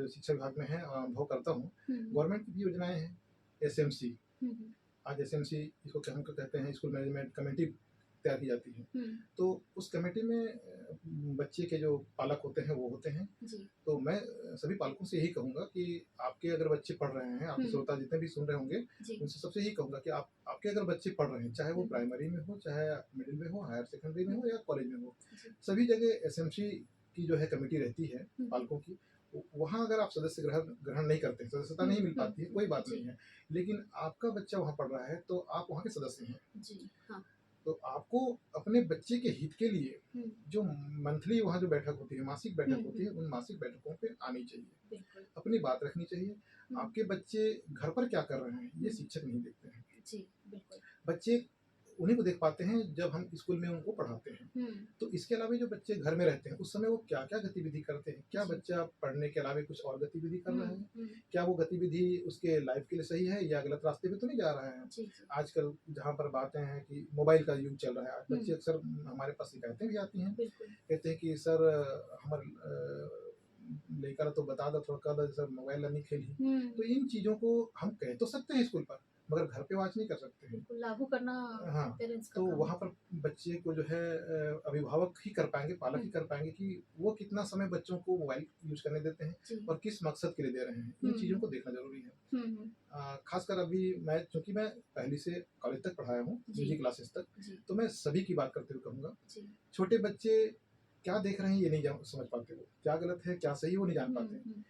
शिक्षा विभाग में हैं और अनुभव करता हूँ, हुँ। गवर्नमेंट की भी योजनाएँ हैं, एसएमसी। हुँ, हुँ। आज एसएमसी इसको क्या हम कहते हैं स्कूल मैनेजमेंट कमेटी तैयार की जाती है। हुँ। तो उस कमेटी में बच्चे के जो पालक होते हैं वो होते हैं। जी। तो मैं सभी पालकों से यही कहूँगा कि आपके अगर बच्चे पढ़ रहे हैं, आपके हुँ। श्रोता जितने भी सुन रहे होंगे, जी। उनसे सबसे यही कहूँगा कि आपके अगर बच्चे पढ़ रहे हैं, चाहे वो हुँ। प्राइमरी में हो, चाहे मिडिल में हो, हायर सेकेंडरी में हो या कॉलेज में हो, जी। सभी जगह एसएमसी की जो है कमेटी रहती है हुँ। पालकों की। वहाँ अगर आप सदस्य ग्रहण ग्रहण नहीं करते हैं, सदस्यता नहीं मिल पाती है, कोई बात जी। नहीं है। लेकिन आपका बच्चा वहाँ पढ़ रहा है, तो आप वहाँ के सदस्य हैं। जी। हाँ। तो आपको अपने बच्चे के हित के लिए हुँ। जो मंथली वहाँ जो बैठक होती है, मासिक बैठक हुँ, होती है, उन मासिक बैठकों पे आनी चाहिए। बिल्कुल। अपनी बात रखनी चाहिए। हुँ। आपके बच्चे घर पर क्या कर रहे हैं, ये हुँ। शिक्षक नहीं देखते हैं। जी, बिल्कुल। बच्चे उन्हीं को देख पाते हैं जब हम स्कूल में उनको पढ़ाते हैं। हुँ। तो इसके अलावा जो बच्चे घर में रहते हैं, उस समय वो क्या-क्या गतिविधि करते हैं? क्या जी। बच्चा पढ़ने के अलावा कुछ और गतिविधि कर हुँ, रहा है? हुँ। क्या वो गतिविधि उसके लाइफ के लिए सही है या गलत रास्ते पे तो नहीं जा रहा है? जी, जी। आजकल जहाँ पर बातें हैं कि मोबाइल का युग चल रहा है, आज हुँ। बच्चे अक्सर हमारे पास शिकायतें भी आती हैं। बिल्कुल। कहते हैं कि सर हमर लइका तो बता दो थोड़ा कह दो सर मोबाइल नहीं खेली। हुँ। तो इन चीज़ों को हम कह तो सकते हैं स्कूल पर, मगर घर पे वाच नहीं कर सकते हैं। बिल्कुल लागू करना हाँ, पेरेंट्स का तो काम वहाँ है। पर बच्चे को जो है अभिभावक ही कर पाएँगे, पालक ही हुँ। कर पाएँगे कि वो कितना समय बच्चों को मोबाइल यूज़ करने देते हैं जी। और किस मकसद के लिए दे रहे हैं। इन हुँ। चीज़ों को देखना ज़रूरी है। हुँ, हुँ। ख़ासकर अभी मैं चूँकि मैं पहली से कॉलेज तक पढ़ाया हूँ, जी। यूजी क्लासेस तक, जी। तो मैं सभी की बात करते हुए कहूँगा, जी। छोटे बच्चे क्या देख रहे हैं ये नहीं समझ पाते वो। क्या गलत है, क्या सही है वो नहीं जान हुँ, पाते हैं। हुँ।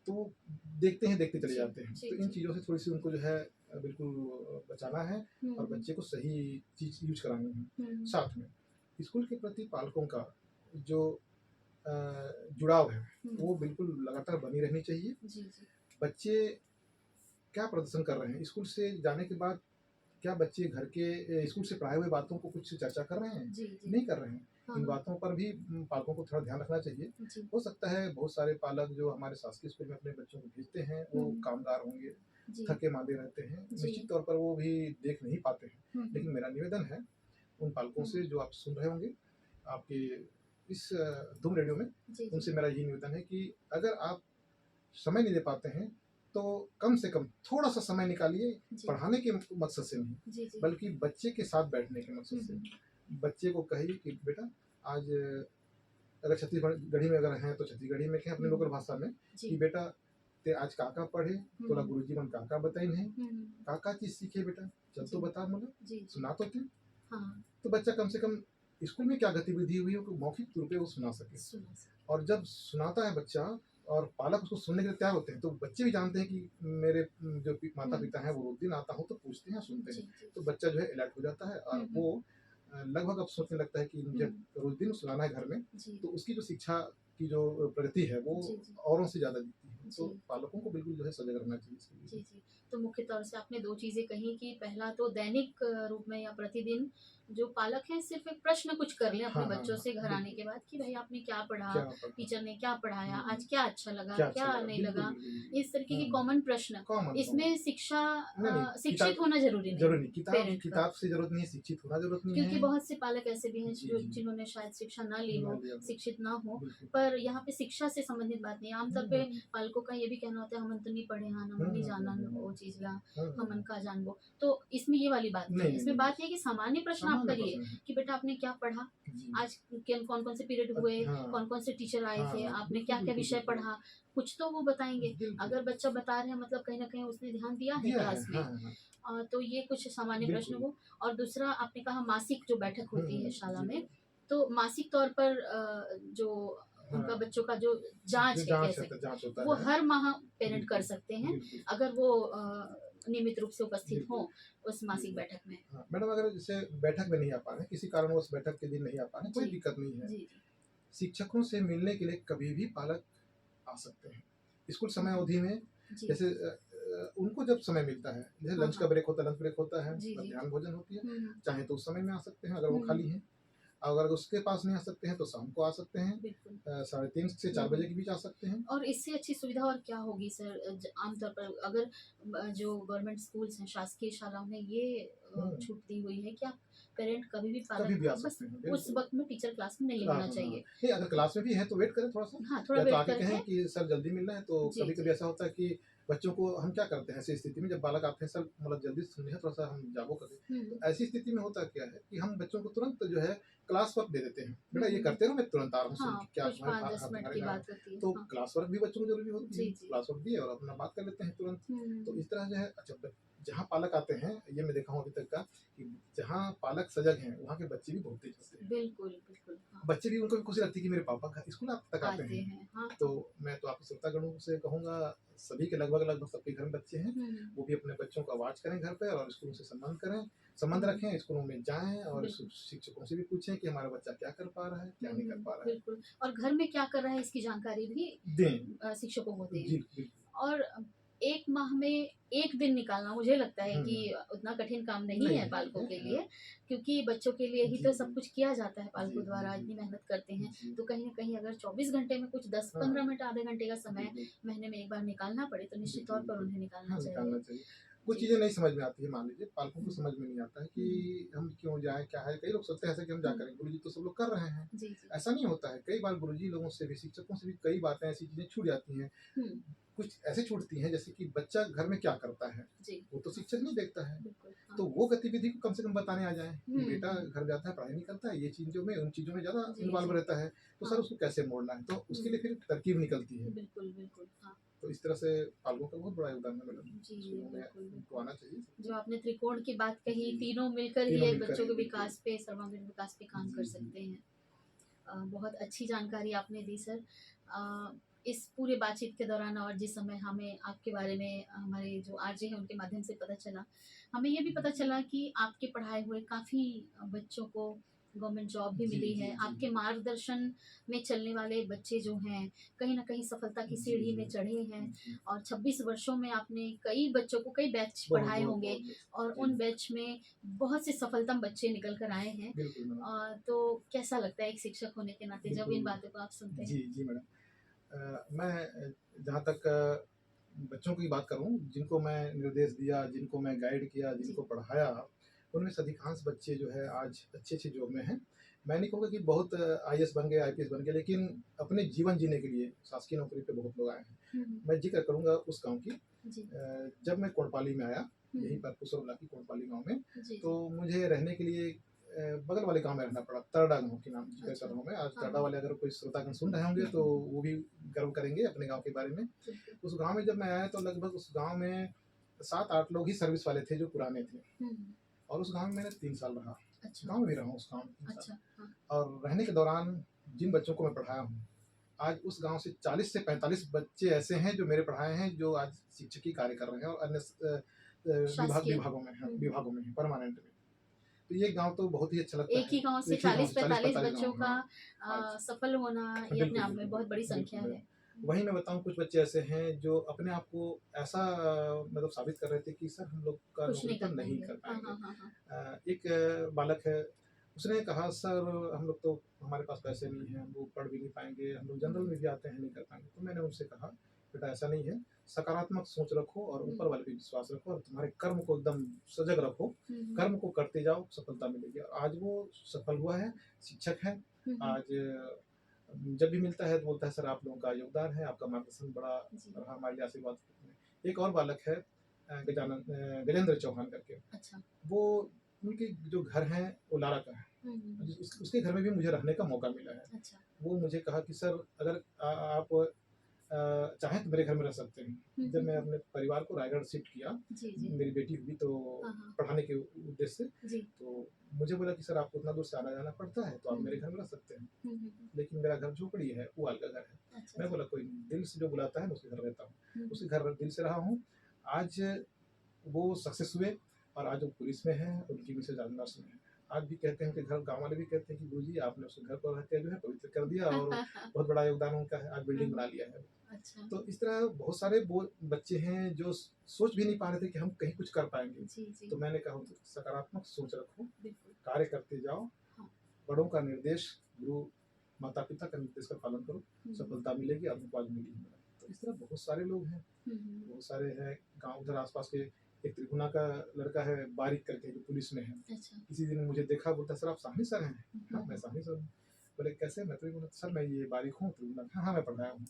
तो देखते हैं, देखते चले जी, जाते हैं। जी, तो इन जी। चीज़ों से थोड़ी-सी उनको जो है बिल्कुल बचाना है हुँ, और हुँ। बच्चे को सही चीज़ यूज़ करानी है। हुँ। साथ में स्कूल के प्रति पालकों का जो अ, जुड़ाव है, हुँ। वो बिल्कुल लगातार बनी रहनी चाहिए। जी, जी। बच्चे क्या प्रदर्शन कर रहे हैं? स्कूल से जाने के बाद क्या बच्चे घर के स्कूल से पढ़ाए हुए बातों को कुछ चर्चा कर रहे हैं? जी, जी। नहीं कर रहे हैं। हाँ, इन हाँ। बातों पर भी पालकों को थोड़ा ध्यान रखना चाहिए। जी। हो सकता है बहुत सारे पालक जो हमारे शासकीय स्कूल में अपने बच्चों को भेजते हैं, वो हुँ। कामगार होंगे, जी। थके-माँदे रहते हैं। जी। निश्चित तौर पर वो भी देख नहीं पाते हैं। हुँ, हुँ। लेकिन मेरा निवेदन है उन पालकों से हुँ। जो आप सुन रहे होंगे, आपके इस धूम रेडियो में, जी, जी। उनसे मेरा यही निवेदन है कि अगर आप समय नहीं दे पाते हैं, तो कम से कम थोड़ा-सा समय निकालिए, जी। पढ़ाने के मकसद से नहीं, जी, जी। बल्कि बच्चे के साथ बैठने के मकसद हुँ, से। हुँ। बच्चे को कहिए कि बेटा आज अगर छत्तीसगढ़ी में अगर हैं तो छत्तीसगढ़ी में कहें अपने हुँ। लोकल भाषा में जी। कि बेटा ते आज का पढ़े, तोला हुँ। गुरुजी मन का बताइन है, हुँ, हुँ। का चीज़ सीखे बेटा? चल तो जी। बता मोला, जी, जी। सुना तो दे। हाँ, तो बच्चा कम से कम स्कूल में क्या गतिविधि हुई है, वो मौखिक रूप पे वो सुना सके। सुना सक और जब सुनाता है बच्चा और पालक उसको सुनने के लिए तैयार होते हैं, तो बच्चे भी जानते हैं कि मेरे जो हुँ। माता-पिता हैं, वो रोज़ दिन आता हूँ तो पूछते हैं, सुनते जी, हैं। जी। तो बच्चा जो है अलर्ट हो जाता है हुँ, और हुँ। वो लगभग अब सोचने लगता है कि मुझे हुँ। रोज़ दिन सुनाना है घर में, जी। तो उसकी जो शिक्षा की जो प्रगति है, वो जी, जी। औरों से ज़्यादा दिखती है। तो जी। पालकों को बिल्कुल जो है सजग रहना चाहिए इसके जी, लिए। जी। तो मुख्य तौर से आपने 2 चीज़ें कही कि पहला तो दैनिक रूप में या प्रतिदिन जो पालक हैं सिर्फ़ एक प्रश्न कुछ कर लें अपने हाँ, हाँ, बच्चों हाँ, से घर आने बिल्कुल। के बाद कि भई आपने क्या पढ़ा? क्या पढ़ा? टीचर ने क्या पढ़ाया? हुँ, आज क्या अच्छा लगा? क्या अच्छा क्या लगा? नहीं बिल्कुल, लगा? बिल्कुल, बिल्कुल। इस तरीके के हुँ, कॉमन प्रश्न। Common, common. इसमें शिक्षा नहीं, नहीं, शिक्षित होना ज़रूरी नहीं ज़रूरी है नहीं। पेरेंट का। किताब से ज़रूरत नहीं है, शिक्षित होना ज़रूरत नहीं क्योंकि है। बहुत से पालक ऐसे भी हैं जी, जो जी। जिन्होंने शायद शिक्षा ना ली ना हो, लिया हो। शिक्षित ना हो, बिल्कुल। पर यहाँ पे शिक्षा से संबंधित बात नहीं है। आमतौर हुँ, पे हुँ। पालकों का ये भी कहना होता है हमन तो नहीं पढ़े हन, हुँ, हमन नहीं हुँ, हुँ, जानन हुँ, वो चीज़ ला, हुँ, हुँ, हमन हुँ। का जानबो। तो इसमें ये वाली बात नहीं नहीं, है। नहीं, इसमें नहीं, बात ये है कि सामान्य प्रश्न आप सामान्य करिए प्रश्न है। कि बेटा आपने क्या पढ़ा? जी। आज केन कौन-कौन से पीरियड हुए? हाँ, कौन-कौन से टीचर आए थे? हाँ, आपने बिल्कुल, क्या-क्या बिल्कुल, विषय बिल्कुल। पढ़ा? कुछ तो वो बताएँगे। बिल्कुल, अगर बच्चा बता रहे हैं मतलब कहीं न कहीं उसने ध्यान दिया है दिया है। क्लास हाँ, में। हाँ, हाँ। तो ये कुछ सामान्य प्रश्न बिल्कुल। हो और दूसरा आपने कहा मासिक जो बैठक हुँ, होती है हुँ। शाला जी, में, मैडम। तो मासिक तौर पर जो उनका हाँ। बच्चों का जो जांच जो है जांच कैसे, होता जांच होता वो है हर माह पेरेंट कर बिल्कुल सकते हैं बिल्कुल अगर वो नियमित रूप से उपस्थित बिल्कुल हो उस मासिक बिल्कुल। बैठक में। हाँ, मैडम अगर जैसे बैठक में नहीं आ पा रहे हैं, किसी कारणवश बैठक के दिन नहीं आ पा रहे हैं, कोई जी दिक्कत नहीं है। जी जी। शिक्षकों से मिलने के लिए कभी भी पालक आ सकते हैं। स्कूल समय हम्म, अवधि में जी जैसे उनको जब समय मिलता है, जैसे हाँ लंच का हाँ ब्रेक होता है, लंच ब्रेक होता है, जी जी। मध्याह्न भोजन होती है, हम्म चाहे तो उस समय में आ सकते हैं अगर वो हम्म, खाली हैं। अगर उसके पास नहीं आ सकते हैं तो शाम को आ सकते हैं, बिल्कुल। 3:30 से 4 बजे के बीच आ सकते हैं। और इससे अच्छी सुविधा और क्या होगी सर? आमतौर पर अगर जो गवर्नमेंट स्कूल्स हैं, शासकीय शालाओं में ये हुँ, छूट दी हुई है कि आप पेरेंट कभी भी कभी पालक भी आ बस सकते हैं, उस बिल्कुल। वक्त में टीचर क्लास में नहीं क्लास होना में हाँ। चाहिए। नहीं अगर क्लास में भी है तो वेट करें थोड़ा-सा, हाँ, थोड़ा या तो वेट आके करके कहें कि सर जल्दी मिलना है, तो जी कभी-कभी जी। ऐसा होता है कि बच्चों को हम क्या करते हैं ऐसी स्थिति में जब बालक आते हैं सर मतलब जल्दी से सुनिए थोड़ा-सा हम जागो कर दें। हम्म तो ऐसी स्थिति में होता क्या है कि हम बच्चों को तुरंत जो है क्लास वर्क दे देते हैं। बेटा ये हम्म। करते रहो मैं तुरंत आ रहा हूँ सुन हाँ, के क्या कुछ तुम्हारे 5-10 मिनट तुम्हारे की यहाँ बात होती है। तो हाँ क्लास वर्क भी बच्चों को ज़रूरी होती है। जी जी। क्लास वर्क दिए और अपना बात कर लेते हैं तुरंत। तो हम्म, इस तरह जो है अच्छा जहाँ पालक आते हैं ये मैं देखा हूँ अभी तक का कि जहाँ पालक सजग हैं वहाँ के बच्चे भी बहुत तेज होते हैं। बिल्कुल बिल्कुल हाँ। बच्चे भी उनको भी खुशी लगती है कि मेरे पापा घर स्कूल आप तक आते आते हैं। हैं हाँ तो हाँ। मैं तो आपके श्रोतागणों से कहूँगा सभी के लगभग सबके घर में बच्चे हैं। हम्म वो भी अपने बच्चों का वाच करें घर पे और स्कूलों से संबंध हम्म, रखें, स्कूलों में जाएँ और बिल्कुल शिक्षकों से भी पूछें कि हमारा बच्चा क्या कर पा रहा है, क्या नहीं कर पा रहा है। बिल्कुल। और घर में क्या कर रहा है इसकी जानकारी भी दें। शिक्षकों को दें। जी, बिल्कुल। और एक माह में एक दिन निकालना मुझे लगता है हुँ, कि हुँ। उतना कठिन काम नहीं नहीं है है पालकों ये के लिए, क्योंकि बच्चों के लिए ही जी, तो जी। सब कुछ किया जाता है जी, पालकों जी, द्वारा, जी। इतनी मेहनत करते हैं। जी। तो कहीं ना कहीं अगर 24 घंटे में कुछ 10-15 हाँ, मिनट आधे घंटे का समय बिल्कुल। महीने में एक बार निकालना पड़े तो निश्चित बिल्कुल, तौर पर बिल्कुल। उन्हें निकालना हाँ, चाहिए। निकालना चाहिए। कुछ जी। चीज़ें नहीं समझ में आती है मान लीजिए, पालकों को हम्म, समझ में नहीं आता है हम्म, कि हम क्यों जाएँ, क्या है? कई लोग सोचते हैं ऐसा कि हम जा हम्म, करें, गुरुजी तो सब लोग कर रहे हैं। जी जी। ऐसा नहीं होता है, कई बार गुरुजी लोगों से भी, शिक्षकों से भी कई बातें ऐसी चीज़ें छूट जाती हैं। हम्म, कुछ ऐसे छूटती हैं जैसे कि बच्चा घर में क्या करता है, जी वो तो हाँ, शिक्षक नहीं देखता है। बिल्कुल हाँ। तो वो गतिविधि को कम से कम बताने आ जाएँ कि बेटा हम्म, घर जाता है, पढ़ाई नहीं करता है, ये चीज़ों में, उन चीज़ों में ज़्यादा जी इन्वॉल्व जी रहता है, तो सर हाँ। उसको कैसे मोड़ना है? तो उसके लिए हम्म, फिर तरकीब निकलती है। बिल्कुल बिल्कुल हाँ। तो इस तरह से पालकों का बहुत बड़ा योगदान है मैडम, जी, स्कूलों में बिल्कुल, उनको बिल्कुल। आना चाहिए जो सबको। आपने त्रिकोण की बात कही, जी, तीनों मिलकर ही तीनों एक मिलकर बच्चों ही के बिल्कुल। विकास पे, सर्वांगीण विकास पे काम कर जी, जी। सकते हैं। बहुत अच्छी जानकारी आपने दी सर। इस पूरे बातचीत के दौरान और जिस समय हमें आपके बारे में हमारे जो आरजे हैं उनके माध्यम से पता चला, हमें ये भी पता चला कि आपके पढ़ाए हुए काफ़ी बच्चों को गवर्नमेंट जॉब भी जी, मिली जी, है। जी। आपके मार्गदर्शन में चलने वाले बच्चे जो हैं, कहीं न कहीं सफलता की जी, सीढ़ी जी। में चढ़े हैं जी। और 26 वर्षों में आपने कई बच्चों को कई बैच बहुत, पढ़ाए बहुत, होंगे बहुत और जी, उन बैच में बहुत से सफलतम बच्चे निकल कर आए हैं। बिल्कुल मैडम। तो कैसा लगता है एक शिक्षक होने के नाते जब इन बिल्कुल। बातों को आप सुनते जी, हैं? जी मैडम। मैं जहाँ तक बच्चों की बात करूँ, जिनको मैं निर्देश दिया, जिनको मैं गाइड किया, जी। जिनको पढ़ाया, उनमें से अधिकांश बच्चे जो है आज अच्छी-अच्छी जॉब में हैं। मैं नहीं कहूँगा कि बहुत आईएएस बन गए, आईपीएस बन गए, लेकिन अपने जीवन जीने के लिए शासकीय नौकरी पे बहुत लोग आए हैं। हुँ, हुँ। मैं ज़िक्र करूँगा उस गाँव की। जी। जब मैं कोतवाली में आया, हुँ, यहीं हुँ। पर कुशरवला की कोतवाली गाँव में, जी, तो जी। मुझे रहने के लिए बगल वाले गाँव में रहना पड़ा, तरडा गाँव के नाम ज़िक्र कर अच्छा। रहा हूँ मैं। आज हाँ, तरडा हाँ। वाले अगर कोई श्रोतागण सुन रहे होंगे हुँ, तो हुँ, हुँ। वो भी गर्व करेंगे अपने गाँव के बारे में। बिल्कुल। उस गाँव में जब मैं आया तो लगभग उस गाँव में 7-8 लोग ही सर्विस वाले थे जो पुराने थे हुँ, हुँ। और उस गाँव में मैंने 3 साल रहा। अच्छा, गाँव में भी रहा हूँ उस गाँव में 3 साल अच्छा। हाँ। और रहने के दौरान जिन बच्चों को मैं पढ़ाया हूँ, आज उस गाँव से 40 से 45 बच्चे ऐसे हैं जो मेरे पढ़ाए हैं जो आज शिक्षकी कार्य कर रहे हैं और अन्य शासकीय विभागों में हैं हुँ, हुँ। विभागों में हैं, परमानेंट में। तो ये गाँव तो बहुत ही अच्छा लगता एक है। ही गाँव से एक ही गाँव से 40-45 40-45 बच्चों गाँव का हाँ, आज सफल होना ये अपने बिल्कुल, आप में बिल्कुल, बहुत बड़ी संख्या बिल्कुल। है। हुँ। वहीं मैं बताऊँ कुछ बच्चे ऐसे हैं जो अपने आप को ऐसा मतलब साबित कर रहे थे कि सर हम लोग का कुछ नौकरी नहीं तो कर नहीं पाएँगे। कर हाँ, पाएँगे। हाँ, हाँ, हाँ। एक बालक है, उसने कहा सर हम लोग तो हमारे पास पैसे नहीं हैं, हम लोग पढ़ भी नहीं पाएँगे, हम लोग हुँ, जनरल में भी आते हैं, नहीं कर पाएँगे। तो मैंने उनसे कहा, बेटा ऐसा नहीं है, सकारात्मक सोच रखो और हुँ, ऊपर वाले पे विश्वास रखो और तुम्हारे कर्म को एकदम सजग रखो, हुँ, हुँ, कर्म को करते जाओ, सफलता मिलेगी। और आज वो सफल हुआ है, शिक्षक है। हुँ, हुँ। आज जब भी मिलता है तो बोलता है सर आप लोगों का योगदान है, आपका मार्गदर्शन बड़ा जी। रहा हमारे लिए आशीर्वाद। एक और बालक है गजेंद्र चौहान करके, अच्छा। वो उनके जो घर हैं वो लारा का है। हुँ, हुँ, हुँ। उसके घर में भी मुझे रहने का मौका मिला है। अच्छा। वो मुझे कहा कि सर अगर आप चाहे तो मेरे घर में रह सकते हैं। जब मैं हम्म। अपने परिवार को रायगढ़ शिफ्ट किया, जी जी। मेरी बेटी हुई तो हाँ हाँ। पढ़ाने के उद्देश्य से, जी। तो मुझे बोला कि सर आपको उतना दूर से आना जाना पड़ता है तो आप मेरे घर में रह सकते हैं। लेकिन मेरा घर झोपड़ी है, वो अलग घर है। अच्छा। मैं बोला कोई नहीं, दिल से जो बुलाता है मैं उसके घर रहता हूँ, हम्म। उसके घर दिल से रहा हूँ। आज वो सक्सेस हुए और आज वो पुलिस में है, उनकी मिसेज आज नर्स में है। आज भी कहते हैं कि घर गाँव वाले भी कहते हैं कि गुरुजी आपने उसके घर को रह के जो है पवित्र कर दिया और बहुत बड़ा योगदान उनका है, आज बिल्डिंग बना लिया है। अच्छा। तो इस तरह बहुत सारे बच्चे हैं जो सोच भी नहीं पा रहे थे कि हम कहीं कुछ कर पाएंगे। जी जी। तो मैंने कहा सकारात्मक सोच रखो, बिल्कुल। कार्य करते जाओ, हाँ। बड़ों का निर्देश, गुरु माता पिता का निर्देश का पालन करो, सफलता मिलेगी और हमको आज मिली है। तो इस तरह बहुत सारे लोग हैं, बहुत सारे हैं। गाँव उधर आसपास के एक त्रिगुणा का लड़का है बारिक करके जो पुलिस में है। अच्छा। किसी दिन मुझे देखा, बोलता सर आप साहनी सर हैं? हाँ मैं साहनी सर हूँ। बोले कैसे? मैं त्रिगुणा सर मैं ये बारिक हूँ त्रिगुणा। हाँ हाँ मैं पढ़ाया हूँ।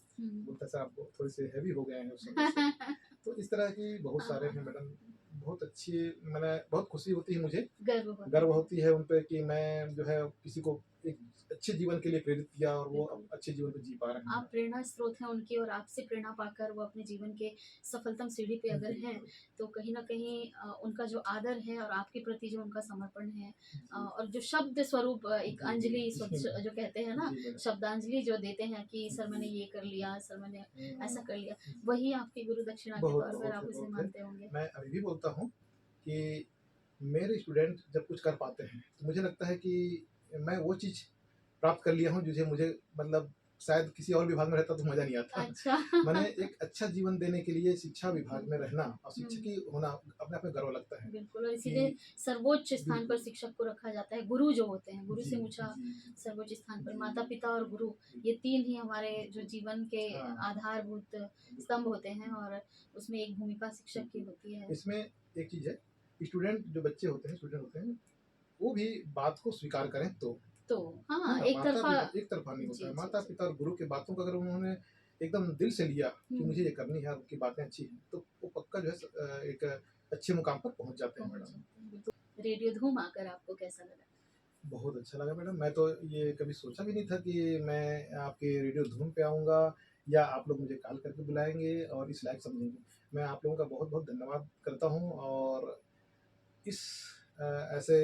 बोलता सर आप थोड़े से हैवी हो गए हैं उस समय से। तो इस तरह की बहुत सारे हैं मैडम। बहुत अच्छी, मैंने बहुत खुशी होती है मुझे, गर्व होती है उन पे कि मैं जो है किसी को एक अच्छे जीवन के लिए प्रेरित किया और वो अब अच्छे जीवन को जी पा रहे हैं। आप प्रेरणा स्रोत हैं उनकी और आपसे प्रेरणा पाकर वो अपने जीवन के सफलतम सीढ़ी पे अगर हैं तो कहीं ना कहीं उनका जो आदर है और आपके प्रति जो उनका समर्पण है और जो शब्द स्वरूप एक अंजलि जो कहते हैं ना, शब्दांजलि जो देते हैं कि सर मैंने ये कर लिया, सर मैंने ऐसा कर लिया, वही आपकी गुरु दक्षिणा के तौर पर आप उसे मानते होंगे। मैं अभी भी बोलता हूँ कि मेरे स्टूडेंट जब कुछ कर पाते हैं तो मुझे लगता है कि मैं वो चीज़ प्राप्त कर लिया हूँ जिसे मुझे मतलब शायद किसी और विभाग में रहता तो मजा नहीं आता। अच्छा। मैंने एक अच्छा जीवन देने के लिए शिक्षा विभाग में रहना और शिक्षक ही होना अपने आप में गर्व लगता है। बिल्कुल, और इसीलिए सर्वोच्च स्थान पर शिक्षक को रखा जाता है। गुरु जो होते हैं, गुरु से ऊंचा सर्वोच्च स्थान पर माता पिता और गुरु, ये तीन ही हमारे जो जीवन के आधारभूत स्तंभ होते हैं और उसमें एक भूमिका शिक्षक की होती है। इसमें एक चीज है, स्टूडेंट जो बच्चे होते हैं, स्टूडेंट होते हैं, वो भी बात को स्वीकार करें तो हाँ, एक तरफा नहीं होता है। माता पिता और गुरु की बातों को अगर उन्होंने एकदम दिल से लिया कि मुझे ये करनी है, उनकी बातें अच्छी हैं, तो वो पक्का जो है एक अच्छे मुकाम पर पहुंच जाते हैं मैडम। रेडियो धूम आकर आपको कैसा लगा? बहुत अच्छा लगा मैडम। मैं तो ये कभी सोचा भी नहीं था कि मैं आपके रेडियो धूम पे आऊँगा या आप लोग मुझे कॉल करके बुलाएंगे और इस लायक समझेंगे। मैं आप लोगों का बहुत बहुत धन्यवाद करता हूँ। और इस ऐसे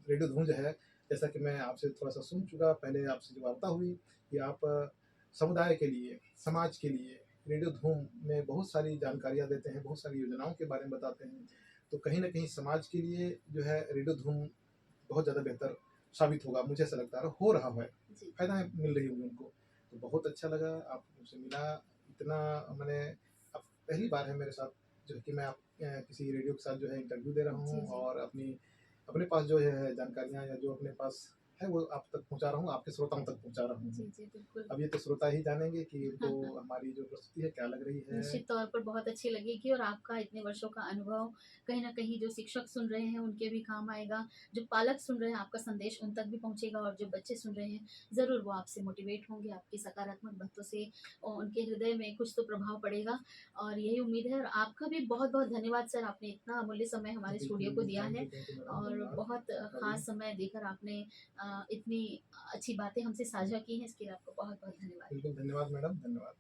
रेडियो धूम जो है, जैसा कि मैं आपसे थोड़ा-सा सुन चुका, पहले आपसे जो वार्ता हुई कि आप समुदाय के लिए, समाज के लिए रेडियो धूम में बहुत सारी जानकारियाँ देते हैं, बहुत सारी योजनाओं के बारे में बताते हैं। तो कहीं न कहीं समाज के लिए जो है रेडियो धूम बहुत ज़्यादा बेहतर साबित होगा, मुझे ऐसा लगता है, हो रहा है। फ़ायदा मिल रही होगी उनको। तो बहुत अच्छा लगा आपसे मिला। इतना मैंने अब पहली बार है मेरे साथ जो है कि मैं किसी रेडियो के साथ जो है इंटरव्यू दे रहा हूँ और अपने पास जो है जानकारियाँ या जो अपने पास है वो आप तक पहुँचा रहा हूँ, आपके श्रोताओं तक पहुँचा रहा हूँ। जी, जी, बिल्कुल। अब ये तो श्रोता ही जानेंगे कि उनको हमारी जो प्रस्तुति है क्या लग रही है। निश्चित तौर पर बहुत अच्छी लगेगी और आपका इतने वर्षों का अनुभव कहीं न कहीं जो शिक्षक सुन रहे हैं उनके भी काम आएगा, जो पालक सुन रहे हैं आपका संदेश उन तक भी पहुँचेगा और जो बच्चे सुन रहे हैं ज़रूर वो आपसे मोटिवेट होंगे, आपकी सकारात्मक बातों से उनके हृदय में कुछ तो प्रभाव पड़ेगा और यही उम्मीद है। और आपका भी बहुत-बहुत धन्यवाद सर, आपने इतना अमूल्य समय हमारे स्टूडियो को दिया है और बहुत ख़ास समय देकर आपने इतनी अच्छी बातें हमसे साझा की हैं, इसके लिए आपको बहुत-बहुत धन्यवाद। बिल्कुल धन्यवाद मैडम, धन्यवाद।